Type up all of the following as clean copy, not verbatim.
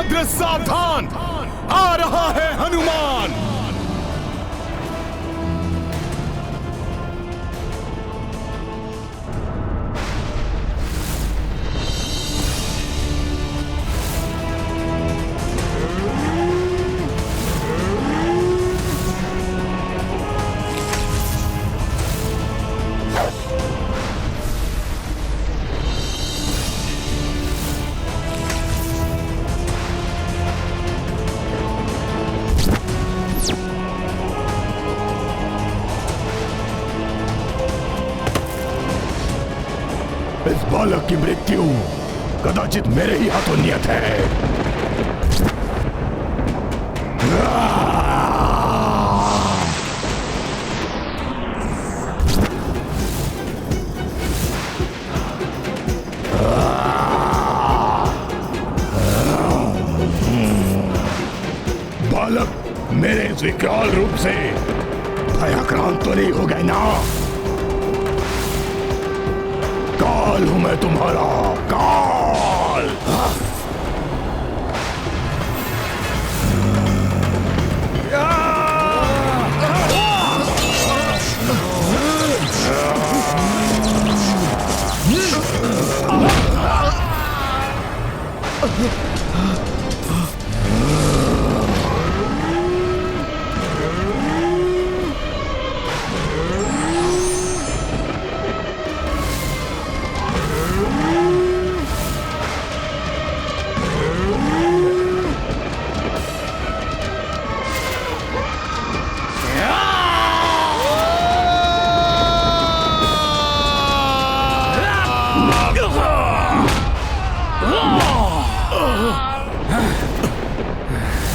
वीरभद्र सावधान, आ रहा है हनुमान। इस बालक की मृत्यु कदाचित मेरे ही हाथों नियत है। बालक मेरे इस विकराल रूप से भयाक्रांत तो नहीं हो गए ना? काल हूं मैं तुम्हारा, काल।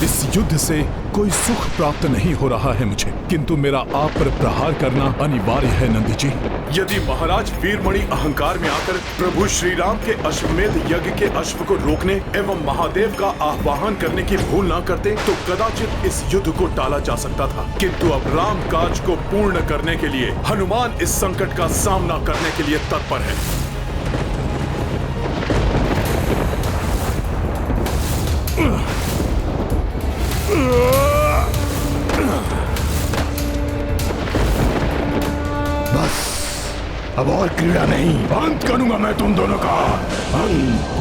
इस युद्ध से कोई सुख प्राप्त नहीं हो रहा है मुझे, किंतु मेरा आप पर प्रहार करना अनिवार्य है नंदी जी। यदि महाराज वीरमणि अहंकार में आकर प्रभु श्री राम के अश्वमेध यज्ञ के अश्व को रोकने एवं महादेव का आह्वान करने की भूल न करते तो कदाचित इस युद्ध को टाला जा सकता था, किंतु अब राम काज को पूर्ण करने के लिए हनुमान इस संकट का सामना करने के लिए तत्पर है। बस अब और क्रीड़ा नहीं, अंत करूंगा मैं तुम दोनों का अंत।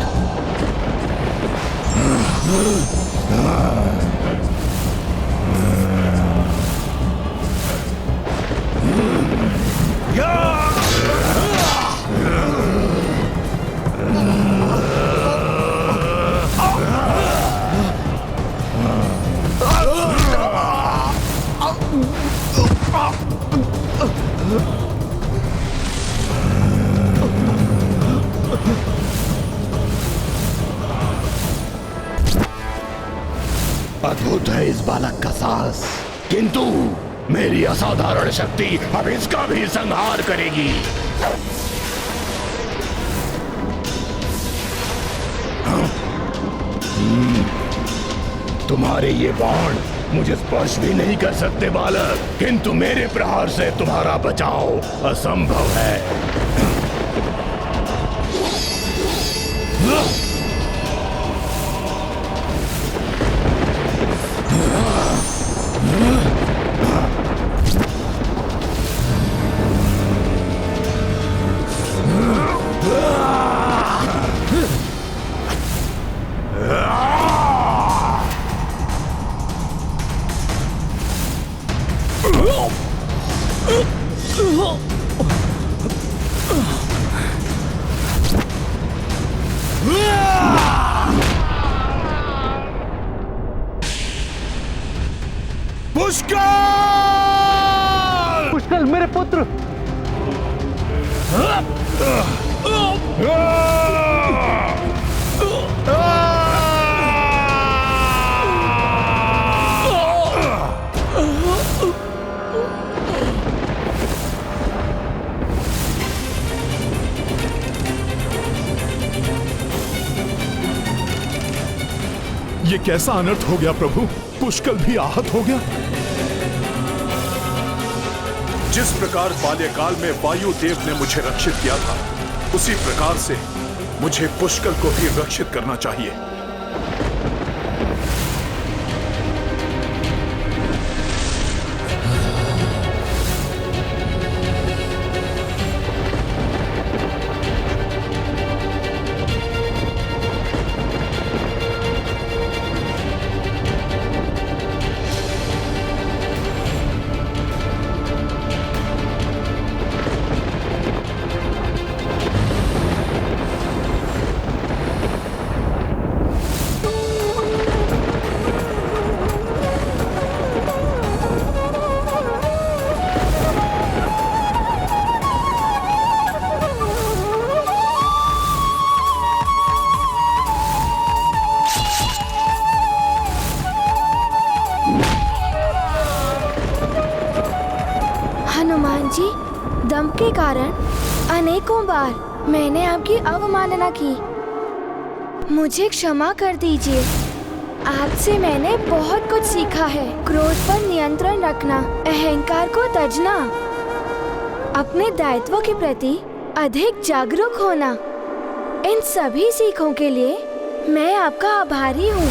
अद्भुत है इस बालक का साहस, किंतु मेरी असाधारण शक्ति अब इसका भी संहार करेगी। तुम्हारे ये बाण मुझे स्पर्श भी नहीं कर सकते बालक, किंतु मेरे प्रहार से तुम्हारा बचाव असंभव है। पुष्कर! पुष्कर मेरे पुत्र! ये कैसा अनर्थ हो गया प्रभु? पुष्कर भी आहत हो गया। जिस प्रकार बाल्यकाल में वायु देव ने मुझे रक्षित किया था, उसी प्रकार से मुझे पुष्कर को भी रक्षित करना चाहिए। विलंब के कारण अनेकों बार मैंने आपकी अवमानना की। मुझे क्षमा कर दीजिए। आपसे मैंने बहुत कुछ सीखा है। क्रोध पर नियंत्रण रखना, अहंकार को तजना, अपने दायित्वों के प्रति अधिक जागरूक होना। इन सभी सीखों के लिए मैं आपका आभारी हूँ।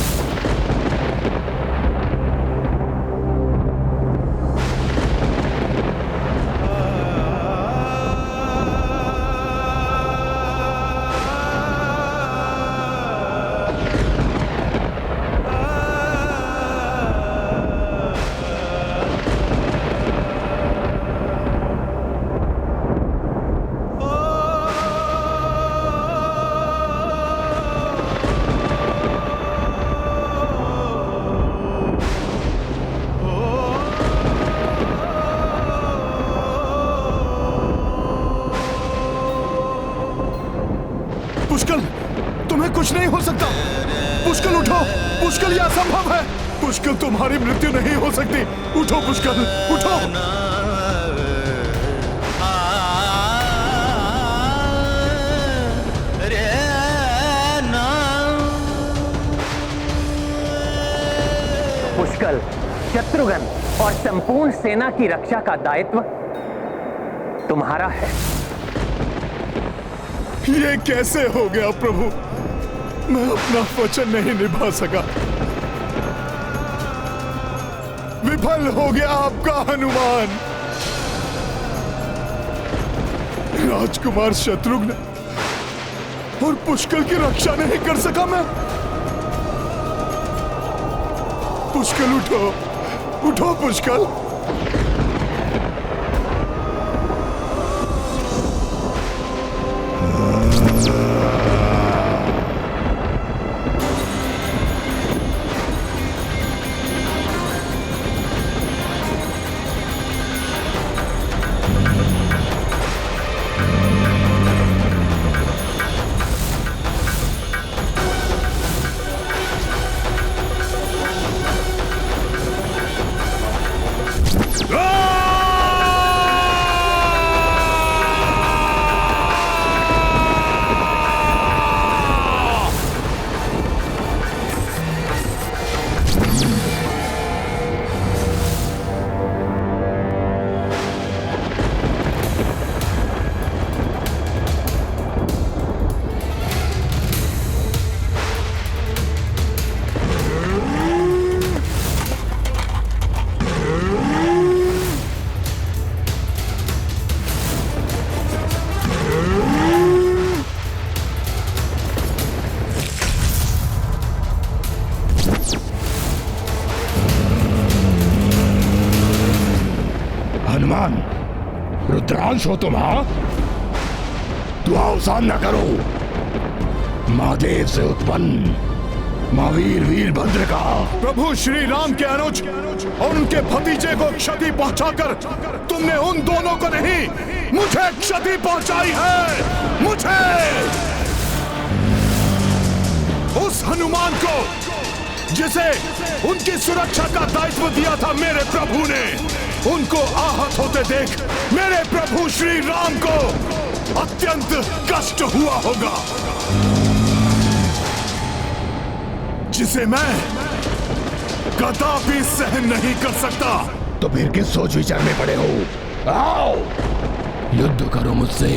पुष्कल, तुम्हें कुछ नहीं हो सकता। पुष्कल उठो, पुष्कल ये असंभव है। पुष्कल तुम्हारी मृत्यु नहीं हो सकती। उठो पुष्कल, उठो। पुष्कल, शत्रुघ्न और संपूर्ण सेना की रक्षा का दायित्व तुम्हारा है। ये कैसे हो गया प्रभु? मैं अपना वचन नहीं निभा सका। विफल हो गया आपका हनुमान। राजकुमार शत्रुघ्न और पुष्कल की रक्षा नहीं कर सका मैं। पुष्कल उठो, उठो पुष्कल। हनुमान, रुद्रांश हो तुम? हाँ, तो आओ सामना करो महादेव से उत्पन्न महावीर वीरभद्र का। प्रभु श्री राम के अनुज और उनके भतीजे को क्षति पहुंचाकर तुमने उन दोनों को नहीं, मुझे क्षति पहुंचाई है। मुझे, उस हनुमान को जिसे उनकी सुरक्षा का दायित्व दिया था मेरे प्रभु ने, उनको आहत होते देख मेरे प्रभु श्री राम को अत्यंत कष्ट हुआ होगा, जिसे मैं कदापि सहन नहीं कर सकता। तो फिर किस सोच विचार में पड़े हो? आओ युद्ध करो मुझसे,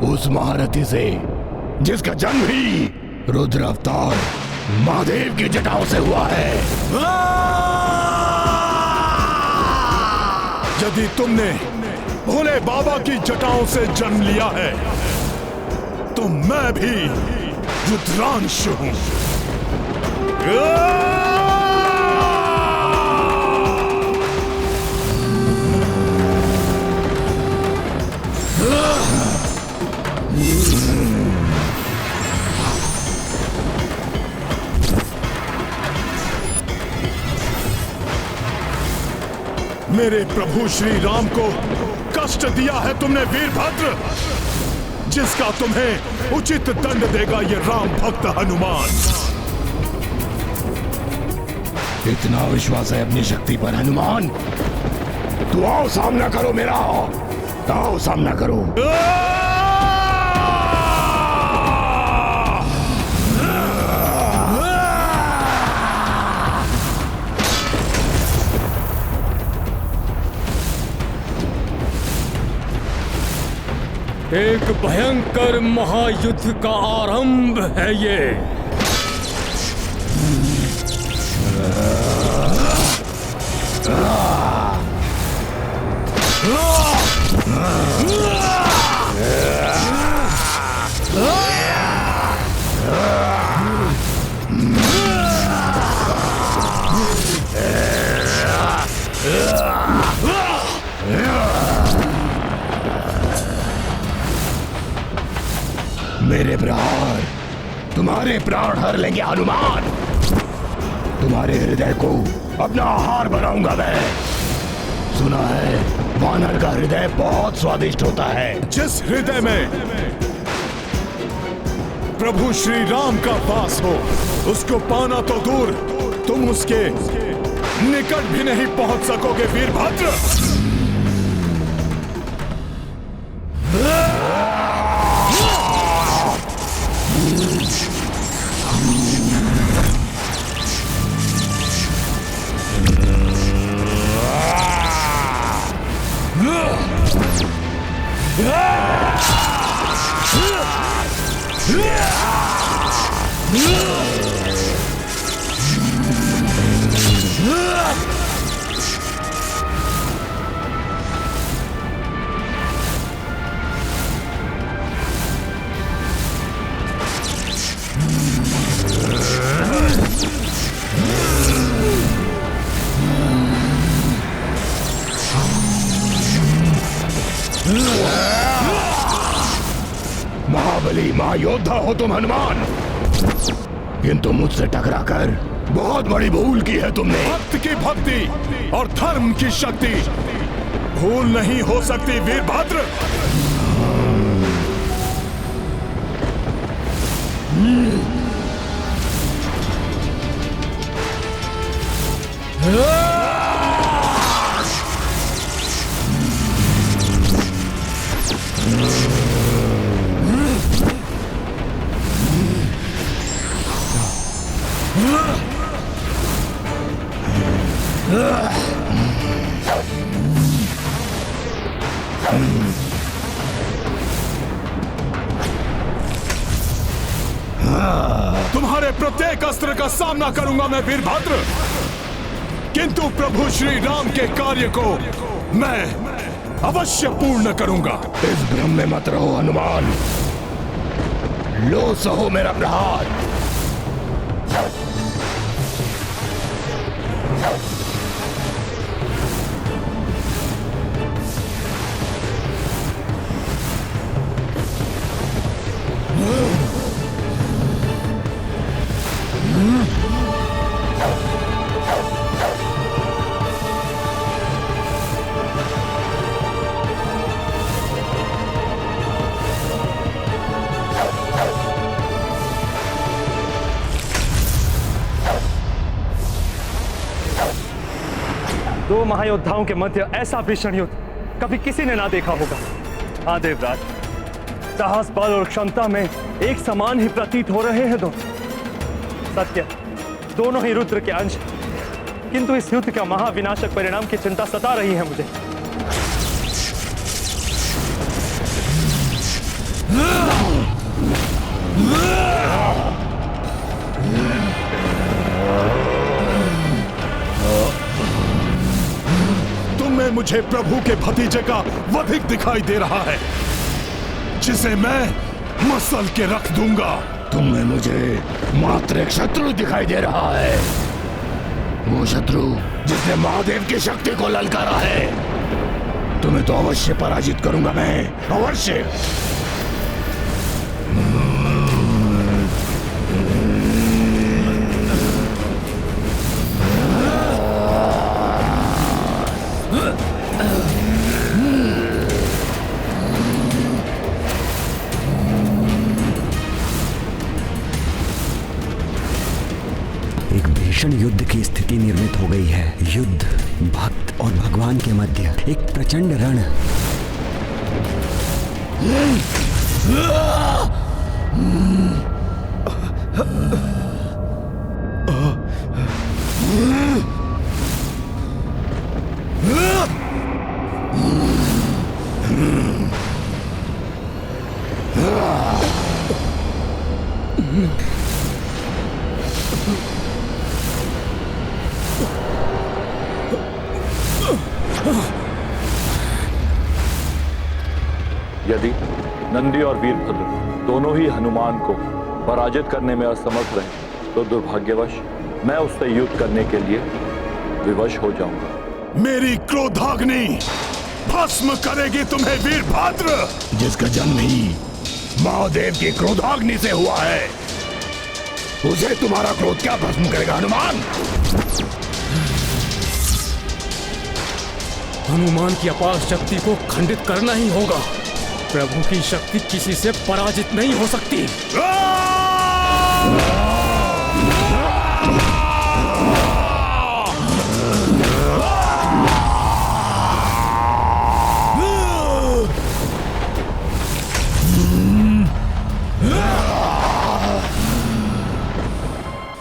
उस महारथी से जिसका जन्म ही रुद्र अवतार महादेव की जटाओं से हुआ है। यदि तुमने भोले बाबा की जटाओं से जन्म लिया है तो मैं भी रुद्रांश हूं। मेरे प्रभु श्री राम को कष्ट दिया है तुमने वीरभद्र, जिसका तुम्हें उचित दंड देगा ये राम भक्त हनुमान। इतना विश्वास है अपनी शक्ति पर हनुमान? तो आओ सामना करो मेरा। आओ सामना करो। एक भयंकर महायुद्ध का आरंभ है ये। मेरे प्रहार तुम्हारे प्राण हर लेंगे हनुमान। तुम्हारे हृदय को अपना आहार बनाऊंगा मैं। सुना है वानर का हृदय बहुत स्वादिष्ट होता है। जिस हृदय में प्रभु श्री राम का वास हो, उसको पाना तो दूर, तुम उसके निकट भी नहीं पहुंच सकोगे वीरभद्र। महाबली महायोद्धा हो तुम हनुमान, किंतु मुझसे टकराकर बहुत बड़ी भूल की है तुमने। भक्त की भक्ति और धर्म की शक्ति भूल नहीं हो सकती वीरभद्र। तुम्हारे प्रत्येक अस्त्र का सामना करूंगा मैं वीरभद्र, किंतु प्रभु श्री राम के कार्य को मैं अवश्य पूर्ण करूंगा। इस भ्रम में मत रहो हनुमान, लो सहो मेरा प्रहार। दो महायोद्धाओं के मध्य ऐसा भीषण युद्ध कभी किसी ने ना देखा होगा। हाँ देवराज, साहस, बल और क्षमता में एक समान ही प्रतीत हो रहे हैं दोनों। सत्य, दोनों ही रुद्र के अंश, किंतु इस युद्ध का महाविनाशक परिणाम की चिंता सता रही है मुझे। तुम्हें मुझे प्रभु के भतीजे का वधिक दिखाई दे रहा है, जिसे मैं मसल के रख दूंगा। तुम्हें मुझे मात्र एक शत्रु दिखाई दे रहा है, वो शत्रु जिसने महादेव की शक्ति को ललकारा है। तुम्हें तो अवश्य पराजित करूंगा मैं, अवश्य। युद्ध की स्थिति निर्मित हो गई है। युद्ध, भक्त और भगवान के मध्य एक प्रचंड रण। यदि नंदी और वीरभद्र दोनों ही हनुमान को पराजित करने में असमर्थ रहे तो दुर्भाग्यवश मैं उससे युद्ध करने के लिए विवश हो जाऊंगा। मेरी क्रोधाग्नि भस्म करेगी तुम्हें वीरभद्र। जिसका जन्म ही महादेव की क्रोधाग्नि से हुआ है, उसे तुम्हारा क्रोध क्या भस्म करेगा हनुमान? हनुमान की अपार शक्ति को खंडित करना ही होगा। प्रभु की शक्ति किसी से पराजित नहीं हो सकती।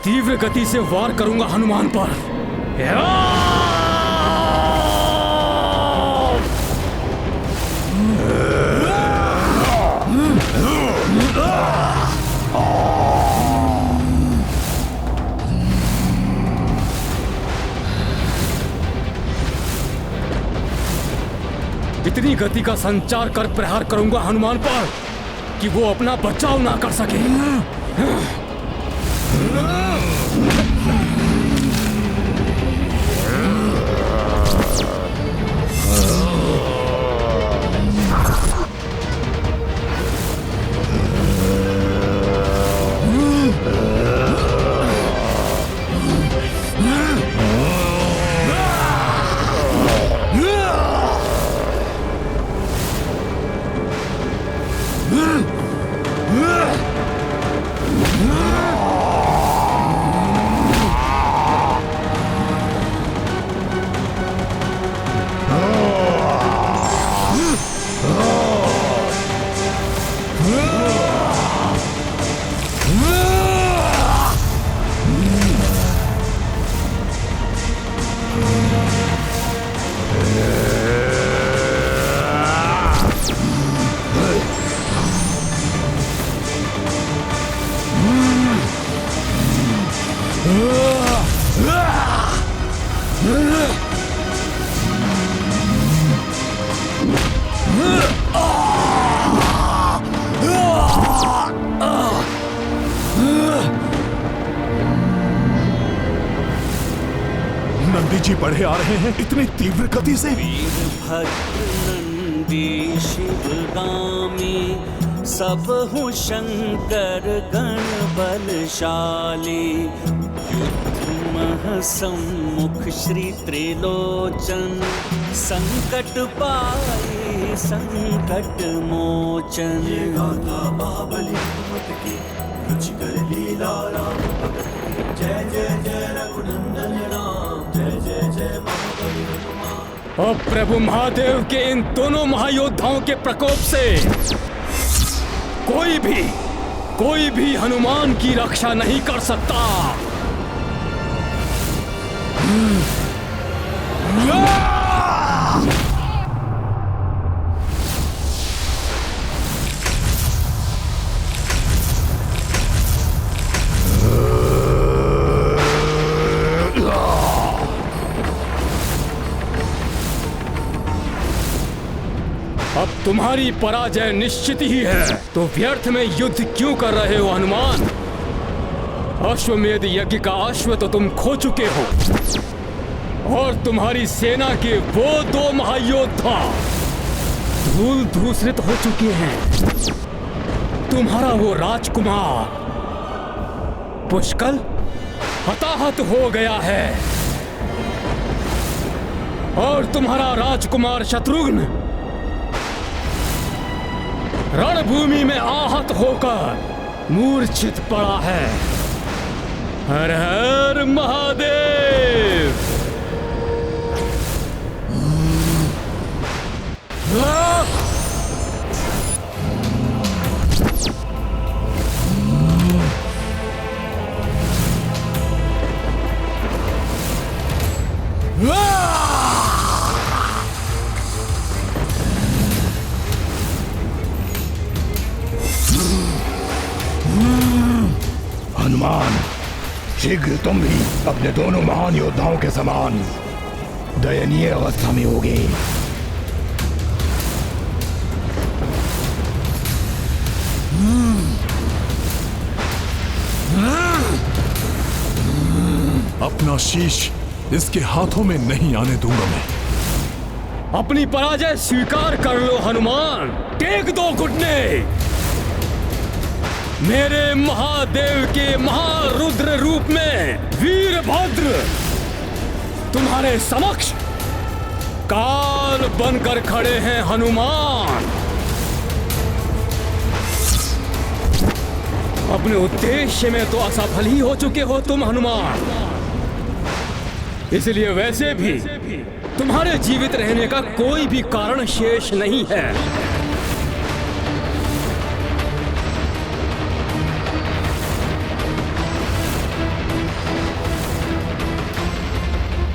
तीव्र गति से वार करूंगा हनुमान पर। इतनी गति का संचार कर प्रहार करूंगा हनुमान पर कि वो अपना बचाव ना कर सके। नंदी जी बढ़े आ रहे हैं इतनी तीव्र गति से। वीरभद्र नंदी शिवगामी सब हूँ शंकर गण बलशाली। युद्ध मह सम्मुख श्री त्रिलोचन संकट पाए संकट मोचन। बाबली की रुचिकर लीला राम भगत की। जय जय जय रघुनंदन राम जय जय जय महाबली हनुमान। अब प्रभु महादेव के इन दोनों महायोद्धाओं के प्रकोप से कोई भी हनुमान की रक्षा नहीं कर सकता। अब तुम्हारी पराजय निश्चित ही है, तो व्यर्थ में युद्ध क्यों कर रहे हो हनुमान? अश्वमेध यज्ञ का अश्व तो तुम खो चुके हो और तुम्हारी सेना के वो दो महायोद्धा धूल धूसरित हो चुके हैं। तुम्हारा वो राजकुमार पुष्कल हताहत हो गया है और तुम्हारा राजकुमार शत्रुघ्न रणभूमि में आहत होकर मूर्छित पड़ा है। हर हर महादेव। हनुमान, शीघ्र तुम भी अपने दोनों महान योद्धाओं के समान दयनीय अवस्था में होगे। अपना शीश इसके हाथों में नहीं आने दूंगा मैं। अपनी पराजय स्वीकार कर लो हनुमान, टेक दो घुटने। मेरे महादेव के महारुद्र रूप में वीरभद्र तुम्हारे समक्ष काल बनकर खड़े हैं हनुमान। अपने उद्देश्य में तो असफल ही हो चुके हो तुम हनुमान, इसलिए वैसे भी तुम्हारे जीवित रहने का कोई भी कारण शेष नहीं है।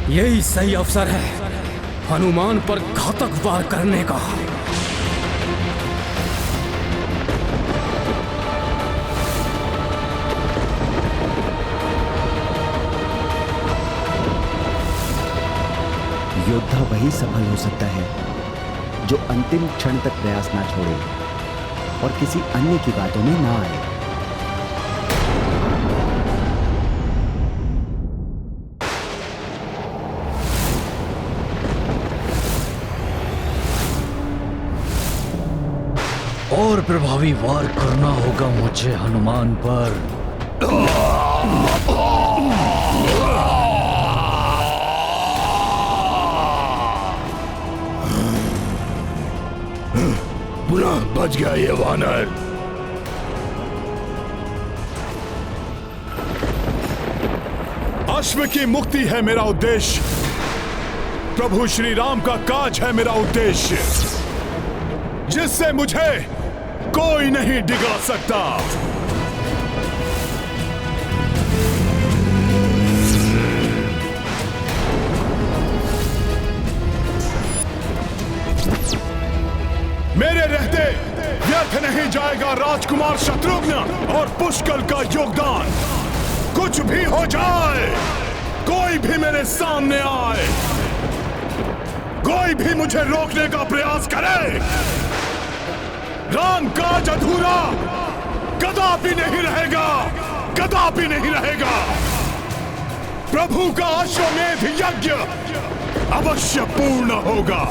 यही सही अवसर है हनुमान पर घातक वार करने का। योद्धा वही सफल हो सकता है जो अंतिम क्षण तक प्रयास ना छोड़े और किसी अन्य की बातों में ना आए। और प्रभावी वार करना होगा मुझे हनुमान पर। पुनः बच गया ये वानर। अश्व की मुक्ति है मेरा उद्देश्य, प्रभु श्री राम का काज है मेरा उद्देश्य, जिससे मुझे कोई नहीं डिगा सकता। मेरे रहते व्यर्थ नहीं जाएगा राजकुमार शत्रुघ्न और पुष्कल का योगदान। कुछ भी हो जाए, कोई भी मेरे सामने आए, कोई भी मुझे रोकने का प्रयास करे, राम काज अधूरा कदापि नहीं रहेगा, कदापि नहीं रहेगा। प्रभु का अश्वमेध यज्ञ अवश्य पूर्ण होगा।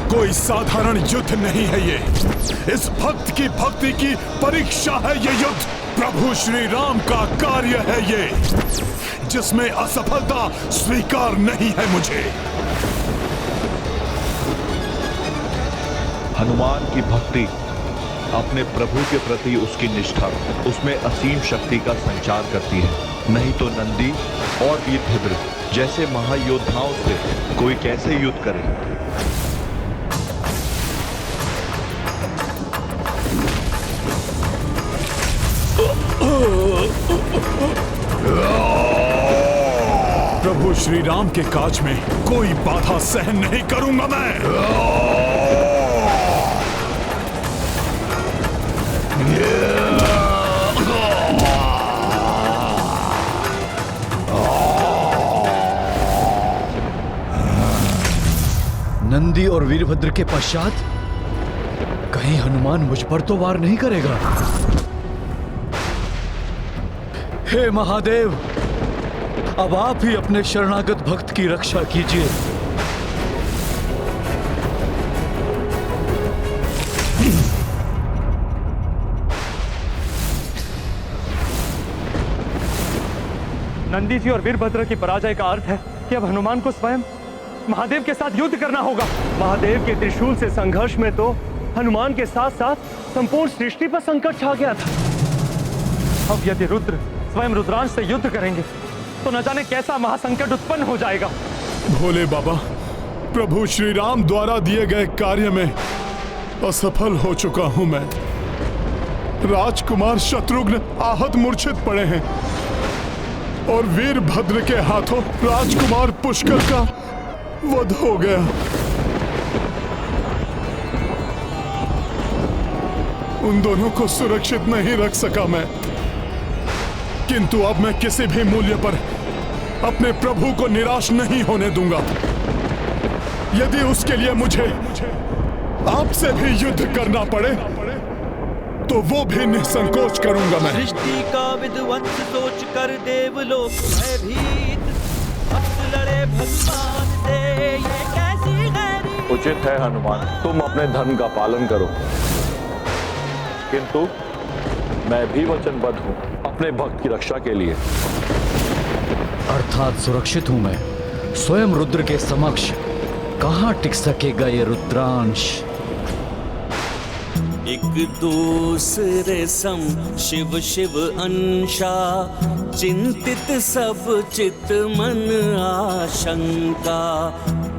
कोई साधारण युद्ध नहीं है ये, इस भक्त की भक्ति की परीक्षा है ये युद्ध। प्रभु श्री राम का कार्य है ये, जिसमें असफलता स्वीकार नहीं है मुझे। हनुमान की भक्ति अपने प्रभु के प्रति उसकी निष्ठा उसमें असीम शक्ति का संचार करती है। नहीं तो नंदी और वीरभद्र जैसे महायोद्धाओं से कोई कैसे युद्ध करे। श्री राम के काज में कोई बाधा सहन नहीं करूंगा मैं। नंदी और वीरभद्र के पश्चात कहीं हनुमान मुझ पर तो वार नहीं करेगा। हे महादेव, अब आप ही अपने शरणागत भक्त की रक्षा कीजिए। नंदी जी और वीरभद्र की पराजय का अर्थ है कि अब हनुमान को स्वयं महादेव के साथ युद्ध करना होगा। महादेव के त्रिशूल से संघर्ष में तो हनुमान के साथ साथ संपूर्ण सृष्टि पर संकट छा गया था। अब यदि रुद्र स्वयं रुद्रांश से युद्ध करेंगे तो न जाने कैसा महासंकट उत्पन्न हो जाएगा। भोले बाबा, प्रभु श्री राम द्वारा दिए गए कार्य में असफल हो चुका हूं मैं। राजकुमार शत्रुघ्न आहत मूर्छित पड़े हैं और वीरभद्र के हाथों राजकुमार पुष्कर का वध हो गया। उन दोनों को सुरक्षित नहीं रख सका मैं, किंतु अब मैं किसी भी मूल्य पर अपने प्रभु को निराश नहीं होने दूंगा। यदि उसके लिए मुझे आपसे भी युद्ध करना पड़े तो वो भी निसंकोच करूंगा मैं। सृष्टि का विध्वंस सोच कर देवलोक भयभीत, भक्त लड़े भगवान से, ये कैसी गैरी। उचित है हनुमान, तुम अपने धर्म का पालन करो, किंतु मैं भी वचनबद्ध हूं अपने भक्त की रक्षा के लिए। अर्थात सुरक्षित हूं मैं। स्वयं रुद्र के समक्ष कहां टिक सकेगा ये रुद्रांश। एक दूसरे सम शिव शिव अंशा, चिंतित सब चित मन आशंका।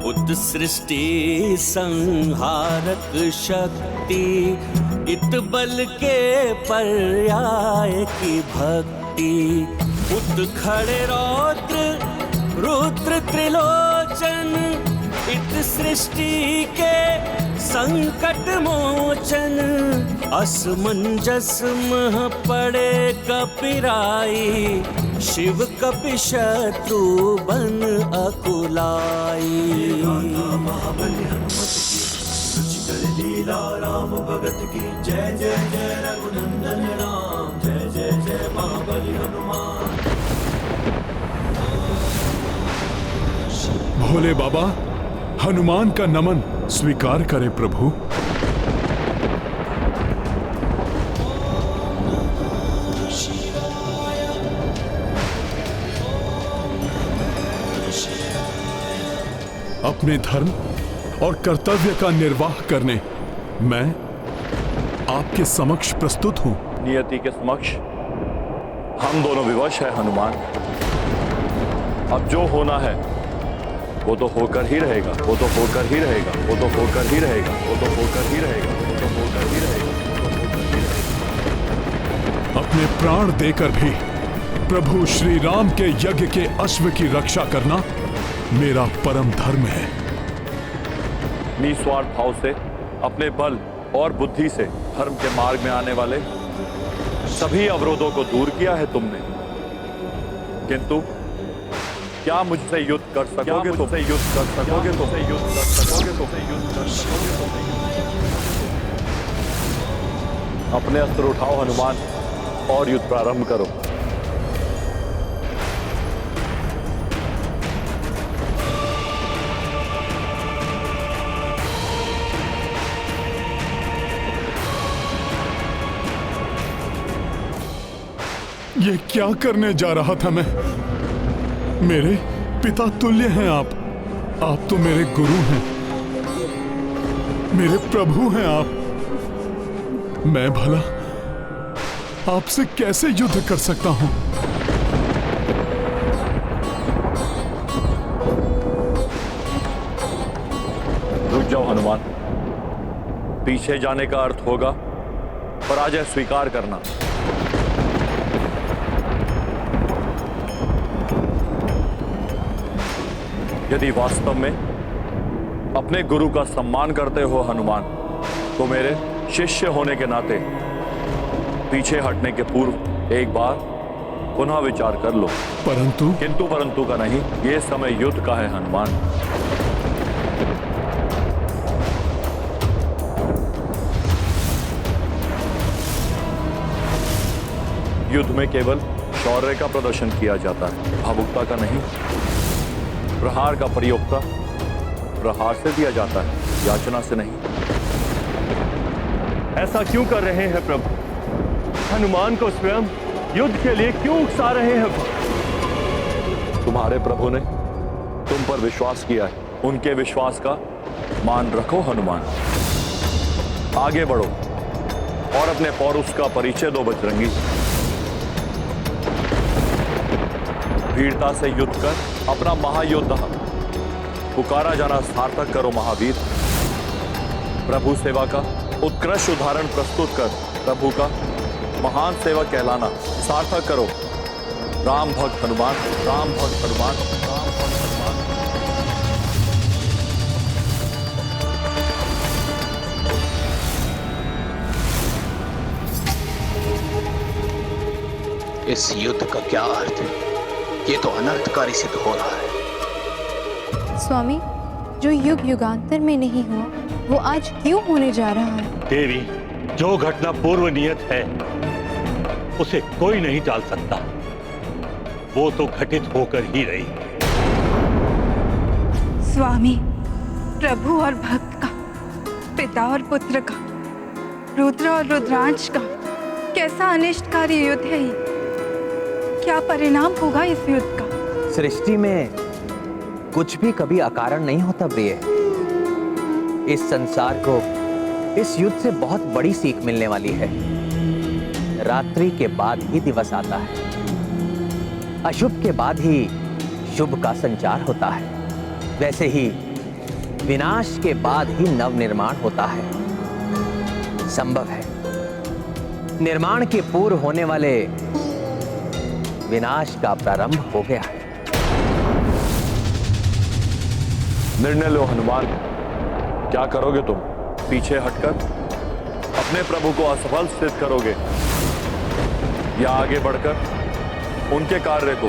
उत सृष्टि संहारक शक्ति, इत बल के पर्याय की भक्ति। उत खड़े रौद्र रुद्र त्रिलोचन, इत सृष्टि के संकट मोचन। असमंजस मह पड़े कपिराई, शिव कपि शत्रु बन अकुलाई। लीला राम भगत की जय जय जय रघुनंदन राम, जय जय जय महाबली हनुमान। भोले बाबा, हनुमान का नमन स्वीकार करे प्रभु। अपने धर्म और कर्तव्य का निर्वाह करने मैं आपके समक्ष प्रस्तुत हूं। नियति के समक्ष हम दोनों विवश हैं हनुमान। अब जो होना है वो तो होकर ही रहेगा, वो तो होकर ही रहेगा, वो तो होकर ही रहेगा, वो तो होकर ही रहेगा, वो तो होकर ही रहेगा, वो तो होकर ही रहेगा। अपने प्राण देकर भी प्रभु श्री राम के यज्ञ के अश्व की रक्षा करना मेरा परम धर्म है। निस्वार्थ भाव से अपने बल और बुद्धि से धर्म के मार्ग में आने वाले सभी अवरोधों को दूर किया है तुमने, किंतु क्या मुझसे युद्ध कर सकोगे? तुमसे युद्ध कर सकोगे? तुमसे युद्ध कर सकोगे? तुमसे युद्ध कर सकोगे? अपने अस्त्र उठाओ हनुमान और युद्ध प्रारंभ करो। ये क्या करने जा रहा था मैं? मेरे पिता तुल्य हैं आप तो मेरे गुरु हैं, मेरे प्रभु हैं आप। मैं भला आपसे कैसे युद्ध कर सकता हूं? रुक जाओ हनुमान, पीछे जाने का अर्थ होगा पराजय स्वीकार करना। यदि वास्तव में अपने गुरु का सम्मान करते हो हनुमान, तो मेरे शिष्य होने के नाते पीछे हटने के पूर्व एक बार पुनः विचार कर लो। परंतु किंतु परंतु का नहीं, यह समय युद्ध का है हनुमान। युद्ध में केवल शौर्य का प्रदर्शन किया जाता है, भावुकता का नहीं। प्रहार का प्रयोक्ता प्रहार से दिया जाता है, याचना से नहीं। ऐसा क्यों कर रहे हैं प्रभु? हनुमान को स्वयं युद्ध के लिए क्यों उकसा रहे हैं? तुम्हारे प्रभु ने तुम पर विश्वास किया है, उनके विश्वास का मान रखो हनुमान। आगे बढ़ो और अपने पौरुष का परिचय दो बजरंगी। वीरता से युद्ध कर अपना महायोद्धा पुकारा जाना सार्थक करो महावीर। प्रभु सेवा का उत्कृष्ट उदाहरण प्रस्तुत कर प्रभु का महान सेवक कहलाना सार्थक करो। राम भक्त हनुमान, राम भक्त हनुमान, राम भक्त हनुमान। इस युद्ध का क्या अर्थ है? ये तो अनर्थकारी सिद्ध हो रहा है। स्वामी, जो युग युगांतर में नहीं हुआ वो आज क्यों होने जा रहा है? देवी, जो घटना पूर्व नियत है उसे कोई नहीं टाल सकता। वो तो घटित होकर ही रही। स्वामी, प्रभु और भक्त का, पिता और पुत्र का, रुद्र और रुद्रांश का कैसा अनिष्टकारी युद्ध है ये? क्या परिणाम होगा इस युद्ध का? सृष्टि में कुछ भी कभी अकारण नहीं होता प्रिय। इस संसार को इस युद्ध से बहुत बड़ी सीख मिलने वाली है। रात्रि के बाद ही दिवस आता है, अशुभ के बाद ही शुभ का संचार होता है। वैसे ही विनाश के बाद ही नव निर्माण होता है। संभव है निर्माण के पूर्व होने वाले विनाश का प्रारंभ हो गया है। निर्णय लो हनुमान, क्या करोगे तुम? पीछे हटकर अपने प्रभु को असफल सिद्ध करोगे या आगे बढ़कर उनके कार्य को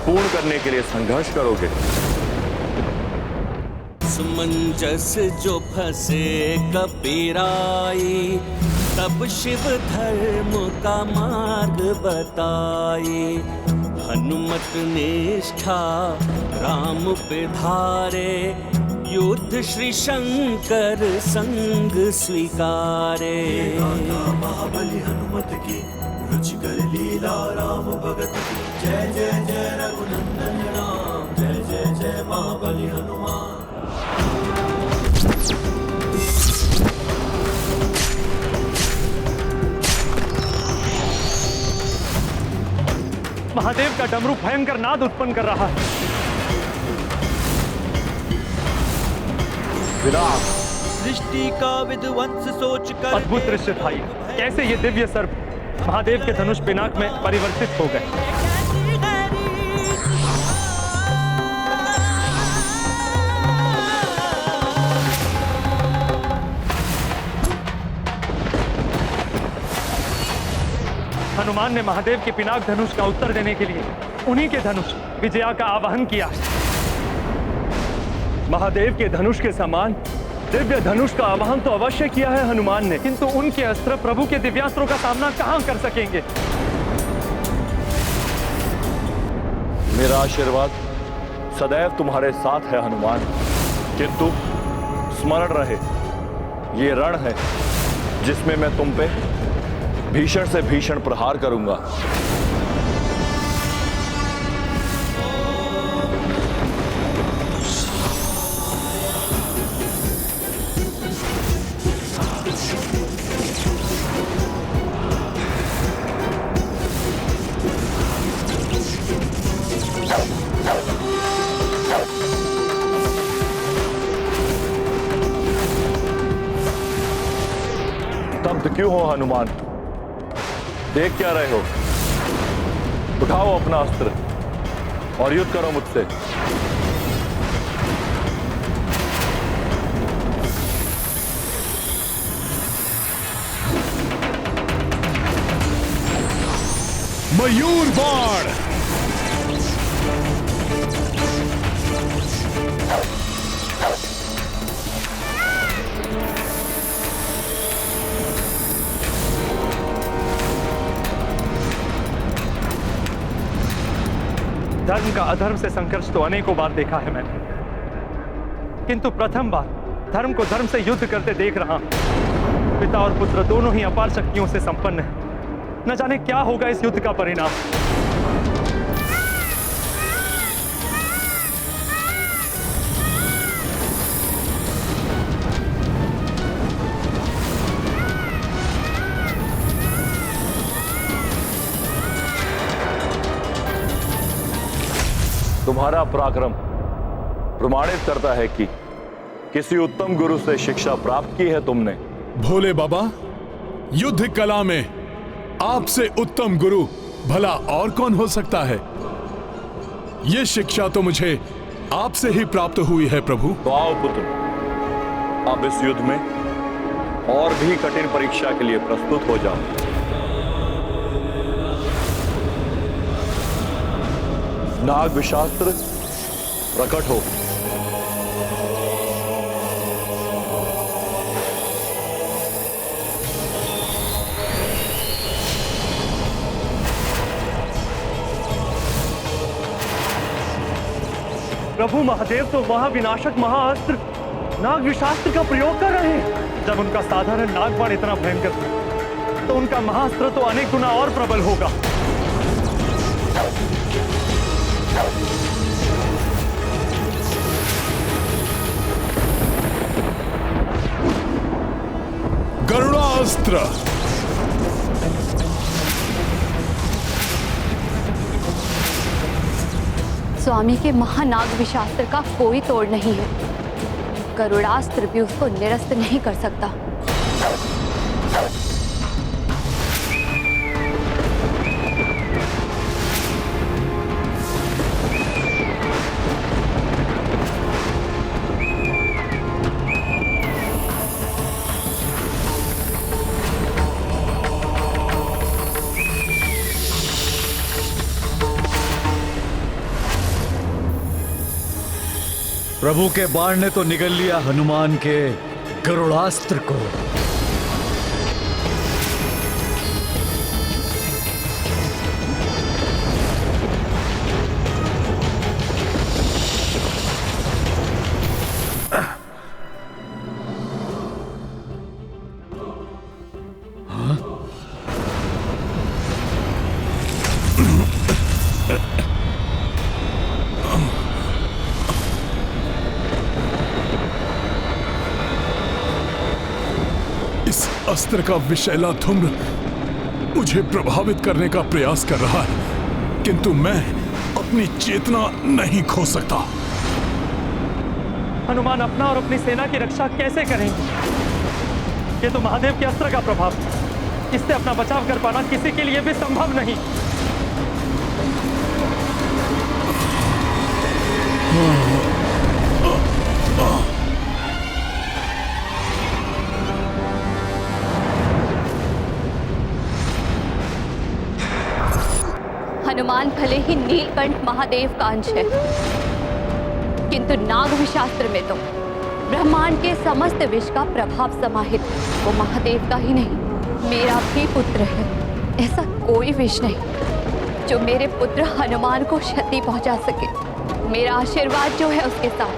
पूर्ण करने के लिए संघर्ष करोगे? समंजस जो फंसे कबीराई, तब शिव धर्म का मार्ग बताए। हनुमत निष्ठा राम पे धारे, युद्ध श्री शंकर संग स्वीकारे। महाबली हनुमत की रुचिकर लीला राम भगत की। जय जय जय रघुनंदन राम, जय जय जय महाबली हनुमान। महादेव का डमरू भयंकर नाद उत्पन्न कर रहा है। सृष्टि का विध्वंस सोच कर अद्भुत दृश्य था ये। कैसे ये दिव्य सर्प महादेव के धनुष पिनाक में परिवर्तित हो गए। हनुमान ने महादेव के पिनाक धनुष का उत्तर देने के लिए उन्हीं के धनुष विजया का आवाहन किया। महादेव के धनुष के समान दिव्य धनुष का आवाहन तो अवश्य किया है हनुमान ने, किंतु उनके अस्त्र प्रभु के दिव्यास्त्रों का सामना कहां कर सकेंगे? मेरा आशीर्वाद सदैव तुम्हारे साथ है हनुमान, किंतु स्मरण रहे ये रण है जिसमें मैं तुम पे भीषण से भीषण प्रहार करूंगा। स्तब्ध क्यों हो हनुमान? देख क्या रहे हो? उठाओ अपना अस्त्र और युद्ध करो मुझसे। मयूर बाण। धर्म का अधर्म से संघर्ष तो अनेकों बार देखा है मैंने, किंतु प्रथम बार धर्म को धर्म से युद्ध करते देख रहा हूं। पिता और पुत्र दोनों ही अपार शक्तियों से संपन्न हैं। न जाने क्या होगा इस युद्ध का परिणाम। तुम्हारा पराक्रम प्रमाणित करता है कि किसी उत्तम गुरु से शिक्षा प्राप्त की है तुमने। भोले बाबा, युद्ध कला में आपसे उत्तम गुरु भला और कौन हो सकता है? यह शिक्षा तो मुझे आपसे ही प्राप्त हुई है प्रभु। तो आओ पुत्र, अब इस युद्ध में और भी कठिन परीक्षा के लिए प्रस्तुत हो जाओ। नाग विशास्त्र प्रकट हो। प्रभु महादेव तो महाविनाशक महाअस्त्र नाग विशास्त्र का प्रयोग कर रहे हैं। जब उनका साधारण नागबाण इतना भयंकर था, तो उनका महाअस्त्र तो अनेक गुना और प्रबल होगा। गरुड़ास्त्र। स्वामी के महानाग विशास्त्र का कोई तोड़ नहीं है। गरुड़ास्त्र भी उसको निरस्त नहीं कर सकता। प्रभु के बाण ने तो निगल लिया हनुमान के गरुड़ास्त्र को। अस्त्र का विषैला धूम्र मुझे प्रभावित करने का प्रयास कर रहा है, किंतु मैं अपनी चेतना नहीं खो सकता। हनुमान अपना और अपनी सेना की रक्षा कैसे करेंगे? ये तो महादेव के अस्त्र का प्रभाव है। इससे अपना बचाव कर पाना किसी के लिए भी संभव नहीं। हनुमान भले ही नीलकंठ महादेव का अंश है, किंतु नाग विशास्त्र में तो ब्रह्मांड के समस्त विष का प्रभाव समाहित है। वो महादेव का ही नहीं, मेरा भी पुत्र है। ऐसा कोई विष नहीं जो मेरे पुत्र हनुमान को क्षति पहुंचा सके। मेरा आशीर्वाद जो है उसके साथ,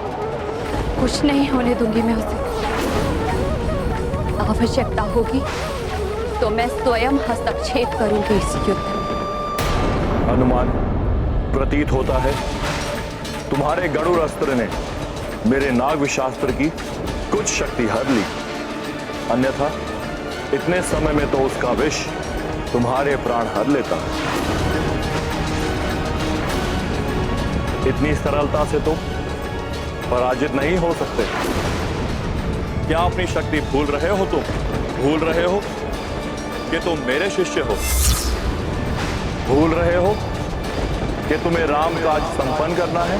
कुछ नहीं होने दूंगी मैं उसे। आवश्यकता होगी तो मैं स्वयं हस्तक्षेप करूंगी इस युद्ध में। हनुमान, प्रतीत होता है तुम्हारे गरुड़ अस्त्र ने मेरे नाग विशास्त्र की कुछ शक्ति हर ली, अन्यथा इतने समय में तो उसका विष तुम्हारे प्राण हर लेता। इतनी सरलता से तुम पराजित नहीं हो सकते। क्या अपनी शक्ति भूल रहे हो? तुम भूल रहे हो कि तुम मेरे शिष्य हो? भूल रहे हो कि तुम्हें राम काज संपन्न करना है?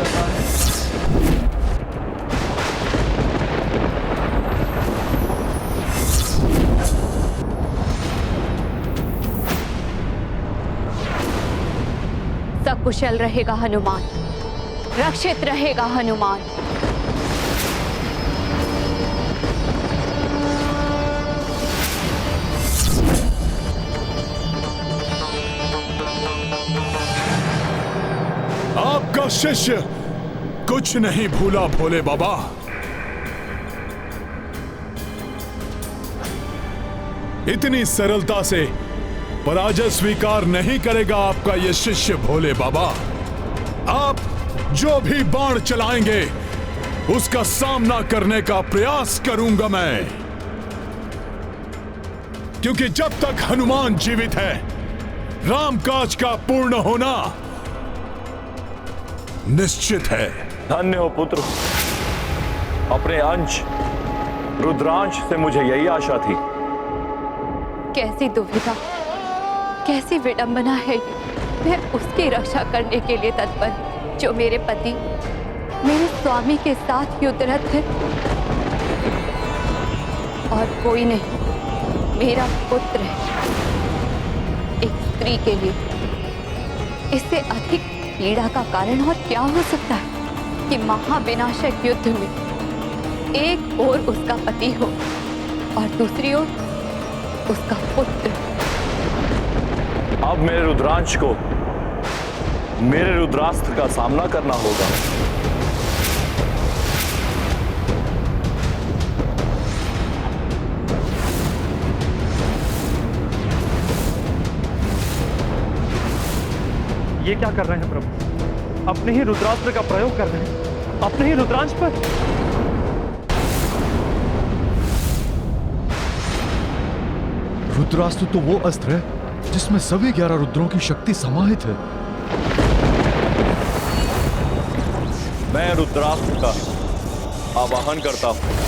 कुशल रहेगा हनुमान, रक्षित रहेगा हनुमान। आपका शिष्य कुछ नहीं भूला भोले बाबा। इतनी सरलता से पराजय स्वीकार नहीं करेगा आपका यह शिष्य भोले बाबा। आप जो भी बाण चलाएंगे उसका सामना करने का प्रयास करूंगा मैं, क्योंकि जब तक हनुमान जीवित है रामकाज का पूर्ण होना निश्चित है। धन्य हो पुत्र, अपने अंश रुद्रांश से मुझे यही आशा थी। कैसी दुविधा, कैसी विडंबना है ये। मैं उसकी रक्षा करने के लिए तत्पर हूं जो मेरे पति, मेरे स्वामी के साथ युद्धरत है, और कोई नहीं, मेरा पुत्र है। एक स्त्री के लिए इससे अधिक पीड़ा का कारण और क्या हो सकता है कि महाविनाशक युद्ध में एक ओर उसका पति हो और दूसरी ओर उसका पुत्र। अब मेरे रुद्रांश को मेरे रुद्रास्त्र का सामना करना होगा। ये क्या कर रहे हैं प्रभु? अपने ही रुद्रास्त्र का प्रयोग कर रहे हैं, अपने ही रुद्रांश पर। रुद्रास्त्र तो वो अस्त्र है जिसमें सभी 11 रुद्रों की शक्ति समाहित है। मैं रुद्रास्त्र का आवाहन करता हूं।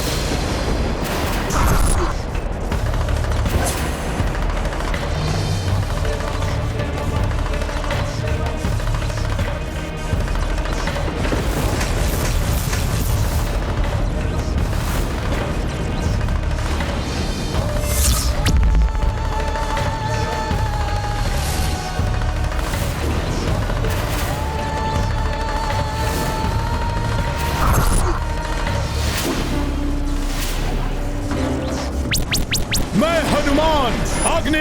मैं हनुमान अग्नि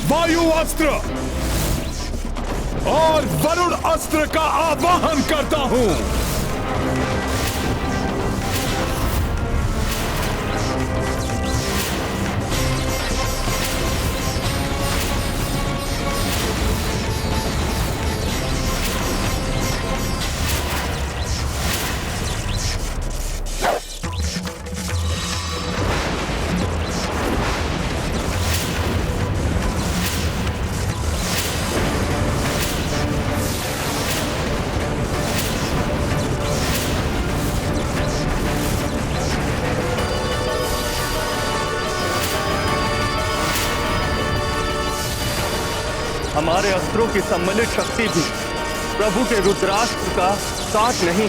वायु अस्त्र और वरुण अस्त्र का आवाहन करता हूं। हमारे अस्त्रों की सम्मिलित शक्ति भी प्रभु के रुद्रास्त्र का साथ नहीं।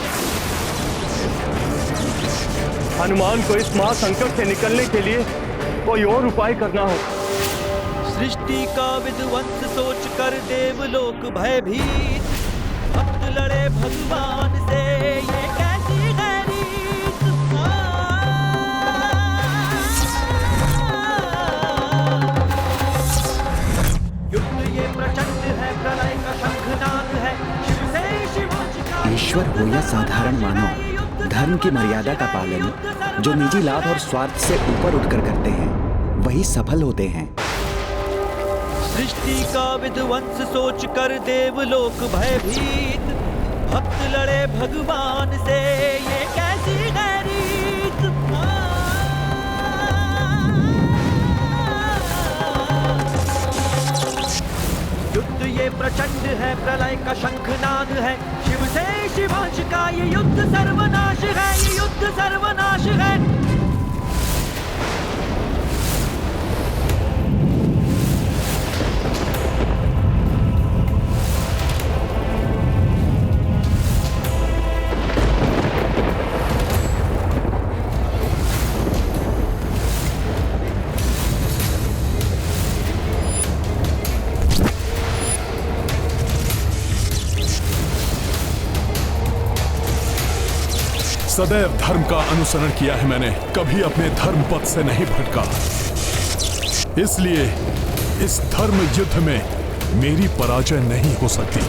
हनुमान को इस महासंकट से निकलने के लिए कोई और उपाय करना होगा। सृष्टि का विध्वंस सोच कर देवलोक भयभीत, भक्त लड़े भगवान से, ये कैसी गैरीत। युद्ध ये प्रचंड है, प्रलय का शंखनाद है, शिव से शिव। ईश्वर हो या साधारण मानव, धर्म की मर्यादा का पालन जो निजी लाभ और स्वार्थ से ऊपर उठकर करते हैं वही सफल होते हैं। सृष्टि का विध्वंस सोच कर देवलोक भयभीत, भक्त लड़े भगवान से, ये कैसी गैरीत। युद्ध ये प्रचंड है, प्रलय का शंखनाद है, शिव से शिवांश का ये युद्ध सर्वनाश है, ये युद्ध सर्वनाश है। सदैव धर्म का अनुसरण किया है मैंने, कभी अपने धर्म पथ से नहीं भटका। इसलिए इस धर्म युद्ध में मेरी पराजय नहीं हो सकती।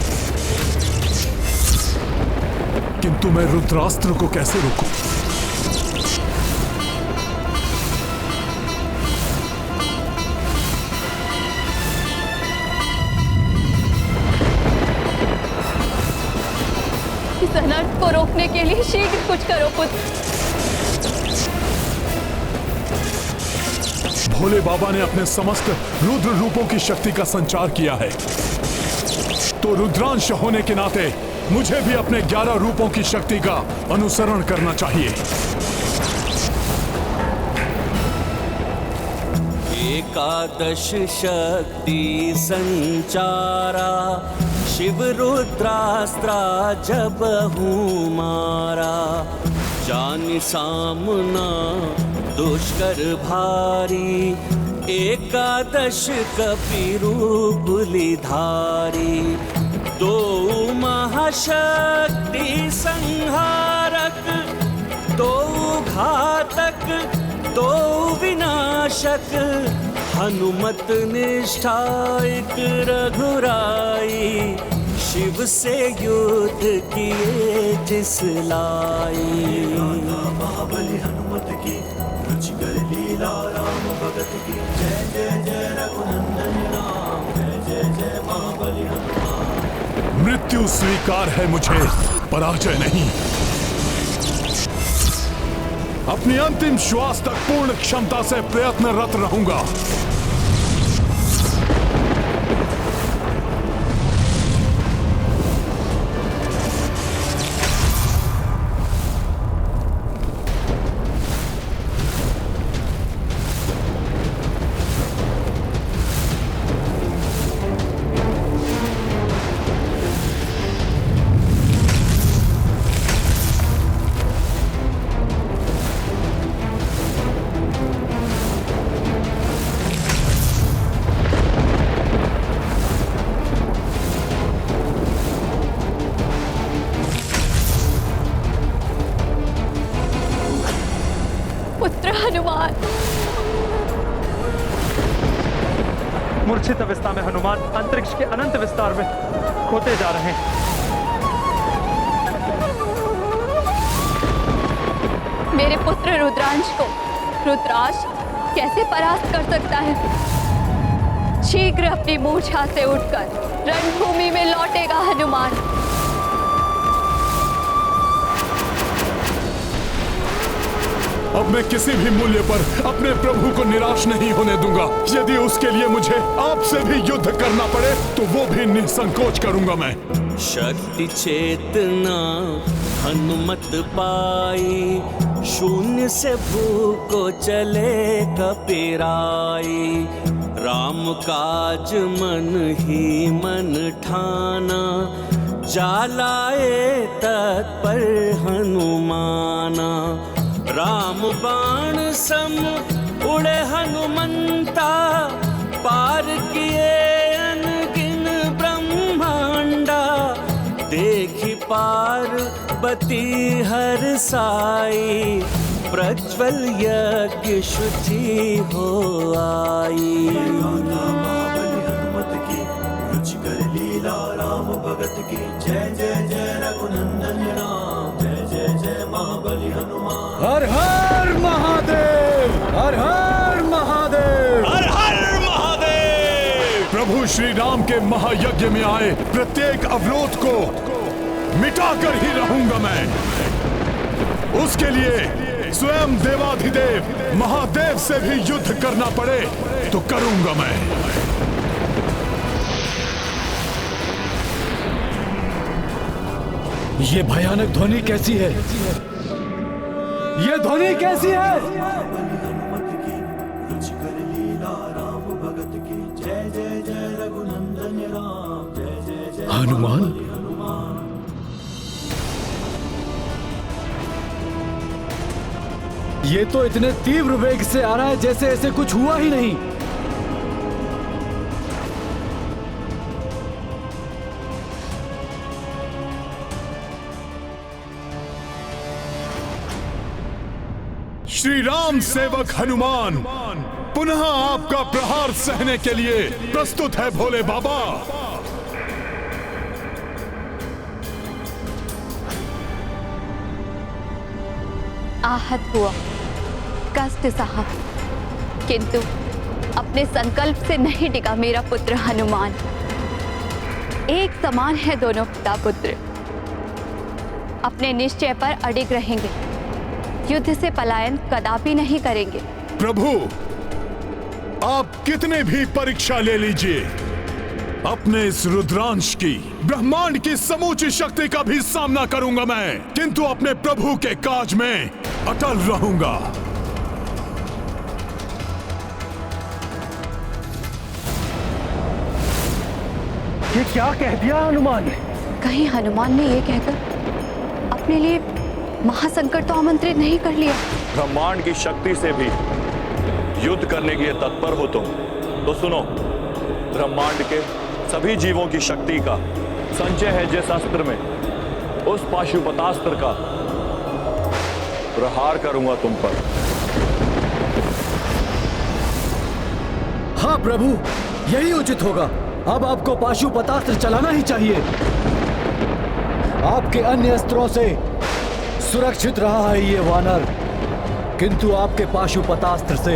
किंतु मैं रुद्रास्त्र को कैसे रोकूं? इस अनर्थ को रोकने के लिए शीघ्र कुछ करो पुत्र। भोले बाबा ने अपने समस्त रुद्र रूपों की शक्ति का संचार किया है, तो रुद्रांश होने के नाते मुझे भी अपने 11 रूपों की शक्ति का अनुसरण करना चाहिए। एकादश शक्ति संचारा, शिव रुद्रास्त्रा जब हूँ मारा। जान सामना दुष्कर भारी, एकादश कपि रूप लिधारी। दो महाशक्ति संहारक, दो घातक दो विनाशक। हनुमत निष्ठा एक रघुराई, शिव से युद्ध किए जिस लाई। महाबली हनुमत की रुचिकर लीला, राम भगत की जय जय जय रघुनंदन राम। जय जय जय महाबली हनुमान। मृत्यु स्वीकार है मुझे, पराजय नहीं। अपनी अंतिम श्वास तक पूर्ण क्षमता से प्रयत्नरत रहूंगा। हनुमान। मूर्छित अवस्था में हनुमान अंतरिक्ष के अनंत विस्तार में खोते जा रहे हैं। मेरे पुत्र रुद्रांश को रुद्राक्ष कैसे परास्त कर सकता है? शीघ्र अपनी मूर्छा से उठकर रणभूमि में लौटेगा हनुमान। अब मैं किसी भी मूल्य पर अपने प्रभु को निराश नहीं होने दूंगा। यदि उसके लिए मुझे आपसे भी युद्ध करना पड़े तो वो भी निसंकोच करूंगा मैं। शक्ति चेतना हनुमत पाई, शून्य से भूको चले कपिराई। राम काज मन ही मन ठाना, जालाए तत्पर हनुमाना। राम बाण सम उड़े हनुमंता, पार किए अनगिन ब्रह्मांडा। देखी पार्वती हर साई, प्रज्वल यज्ञ शुचि हो आई। हनुमत की रुचिकर लीला, राम भगत की जय जय जय रघुनंदन राम। जय जय जय महाबली हनुमान। हर हर महादेव, हर हर महादेव, हर हर महादेव। प्रभु श्री राम के महायज्ञ में आए प्रत्येक अवरोध को मिटाकर ही रहूंगा मैं। उसके लिए स्वयं देवाधिदेव महादेव से भी युद्ध करना पड़े तो करूंगा मैं। ये भयानक ध्वनि कैसी है? ये ध्वनि कैसी है? हनुमत की रुचिकर लीला, राम भगत की जय जय जय रघुनंदन राम। जय जय जय हनुमान। ये तो इतने तीव्र वेग से आ रहा है जैसे ऐसे कुछ हुआ ही नहीं। श्री राम सेवक हनुमान पुनः आपका प्रहार सहने के लिए प्रस्तुत है भोले बाबा। आहत हुआ, कष्ट सहा, किंतु अपने संकल्प से नहीं डिगा मेरा पुत्र हनुमान। एक समान है दोनों पिता पुत्र, अपने निश्चय पर अडिग रहेंगे, युद्ध से पलायन कदापि नहीं करेंगे। प्रभु, आप कितने भी परीक्षा ले लीजिए, अपने इस रुद्रांश की, ब्रह्मांड की समूची शक्ति का भी सामना करूंगा मैं, किंतु अपने प्रभु के काज में अटल रहूंगा। ये क्या कह दिया हनुमान ने? कहीं हनुमान ने ये कहकर अपने लिए महासंकट तो आमंत्रित नहीं कर लिया? ब्रह्मांड की शक्ति से भी युद्ध करने के लिए तत्पर हो तुम तो सुनो, ब्रह्मांड के सभी जीवों की शक्ति का संचय है जिस अस्त्र में, उस पाशुपतास्त्र का प्रहार करूंगा तुम पर। हाँ प्रभु, यही उचित होगा। अब आपको पाशुपतास्त्र चलाना ही चाहिए। आपके अन्य अस्त्रों से सुरक्षित रहा है ये वानर, किंतु आपके पाशुपतास्त्र से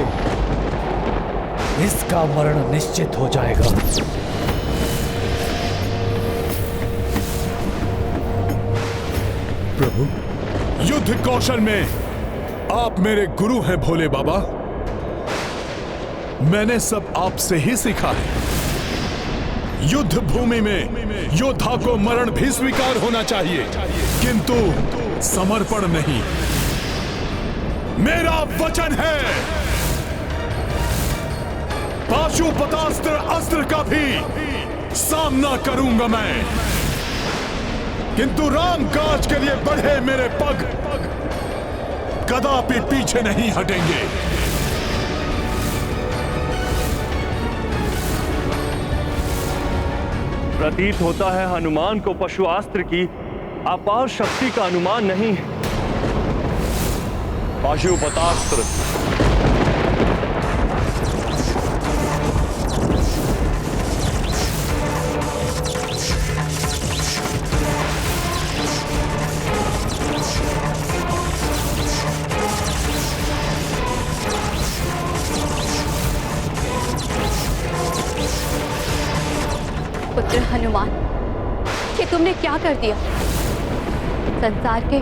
इसका मरण निश्चित हो जाएगा। प्रभु, युद्ध कौशल में आप मेरे गुरु हैं भोले बाबा। मैंने सब आपसे ही सीखा है। युद्ध भूमि में योद्धा को मरण भी स्वीकार होना चाहिए, किंतु समर्पण नहीं। मेरा वचन है, पाशुपतास्त्र अस्त्र का भी सामना करूंगा मैं, किंतु राम काज के लिए बढ़े मेरे पग कदापि पीछे नहीं हटेंगे। प्रतीत होता है हनुमान को पशुआस्त्र की अपार शक्ति का अनुमान नहीं है। पाशुपतास्त्र पुत्र हनुमान, कि तुमने क्या कर दिया? संसार के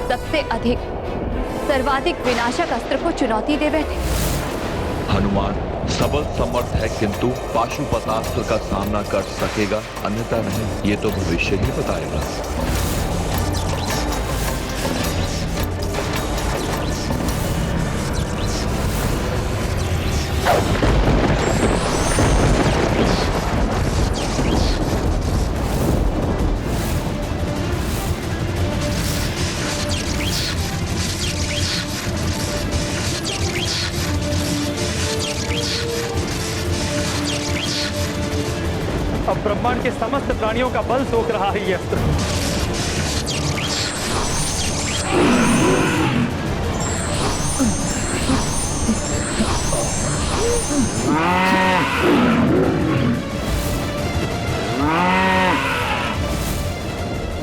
सबसे अधिक, सर्वाधिक विनाशक अस्त्र को चुनौती दे बैठे। हनुमान सबल समर्थ है, किंतु पाशुपतास्त्र का सामना कर सकेगा अन्यथा नहीं, ये तो भविष्य ही बताएगा। अब ब्रह्मांड के समस्त प्राणियों का बल सोख रहा है ये अस्त्र।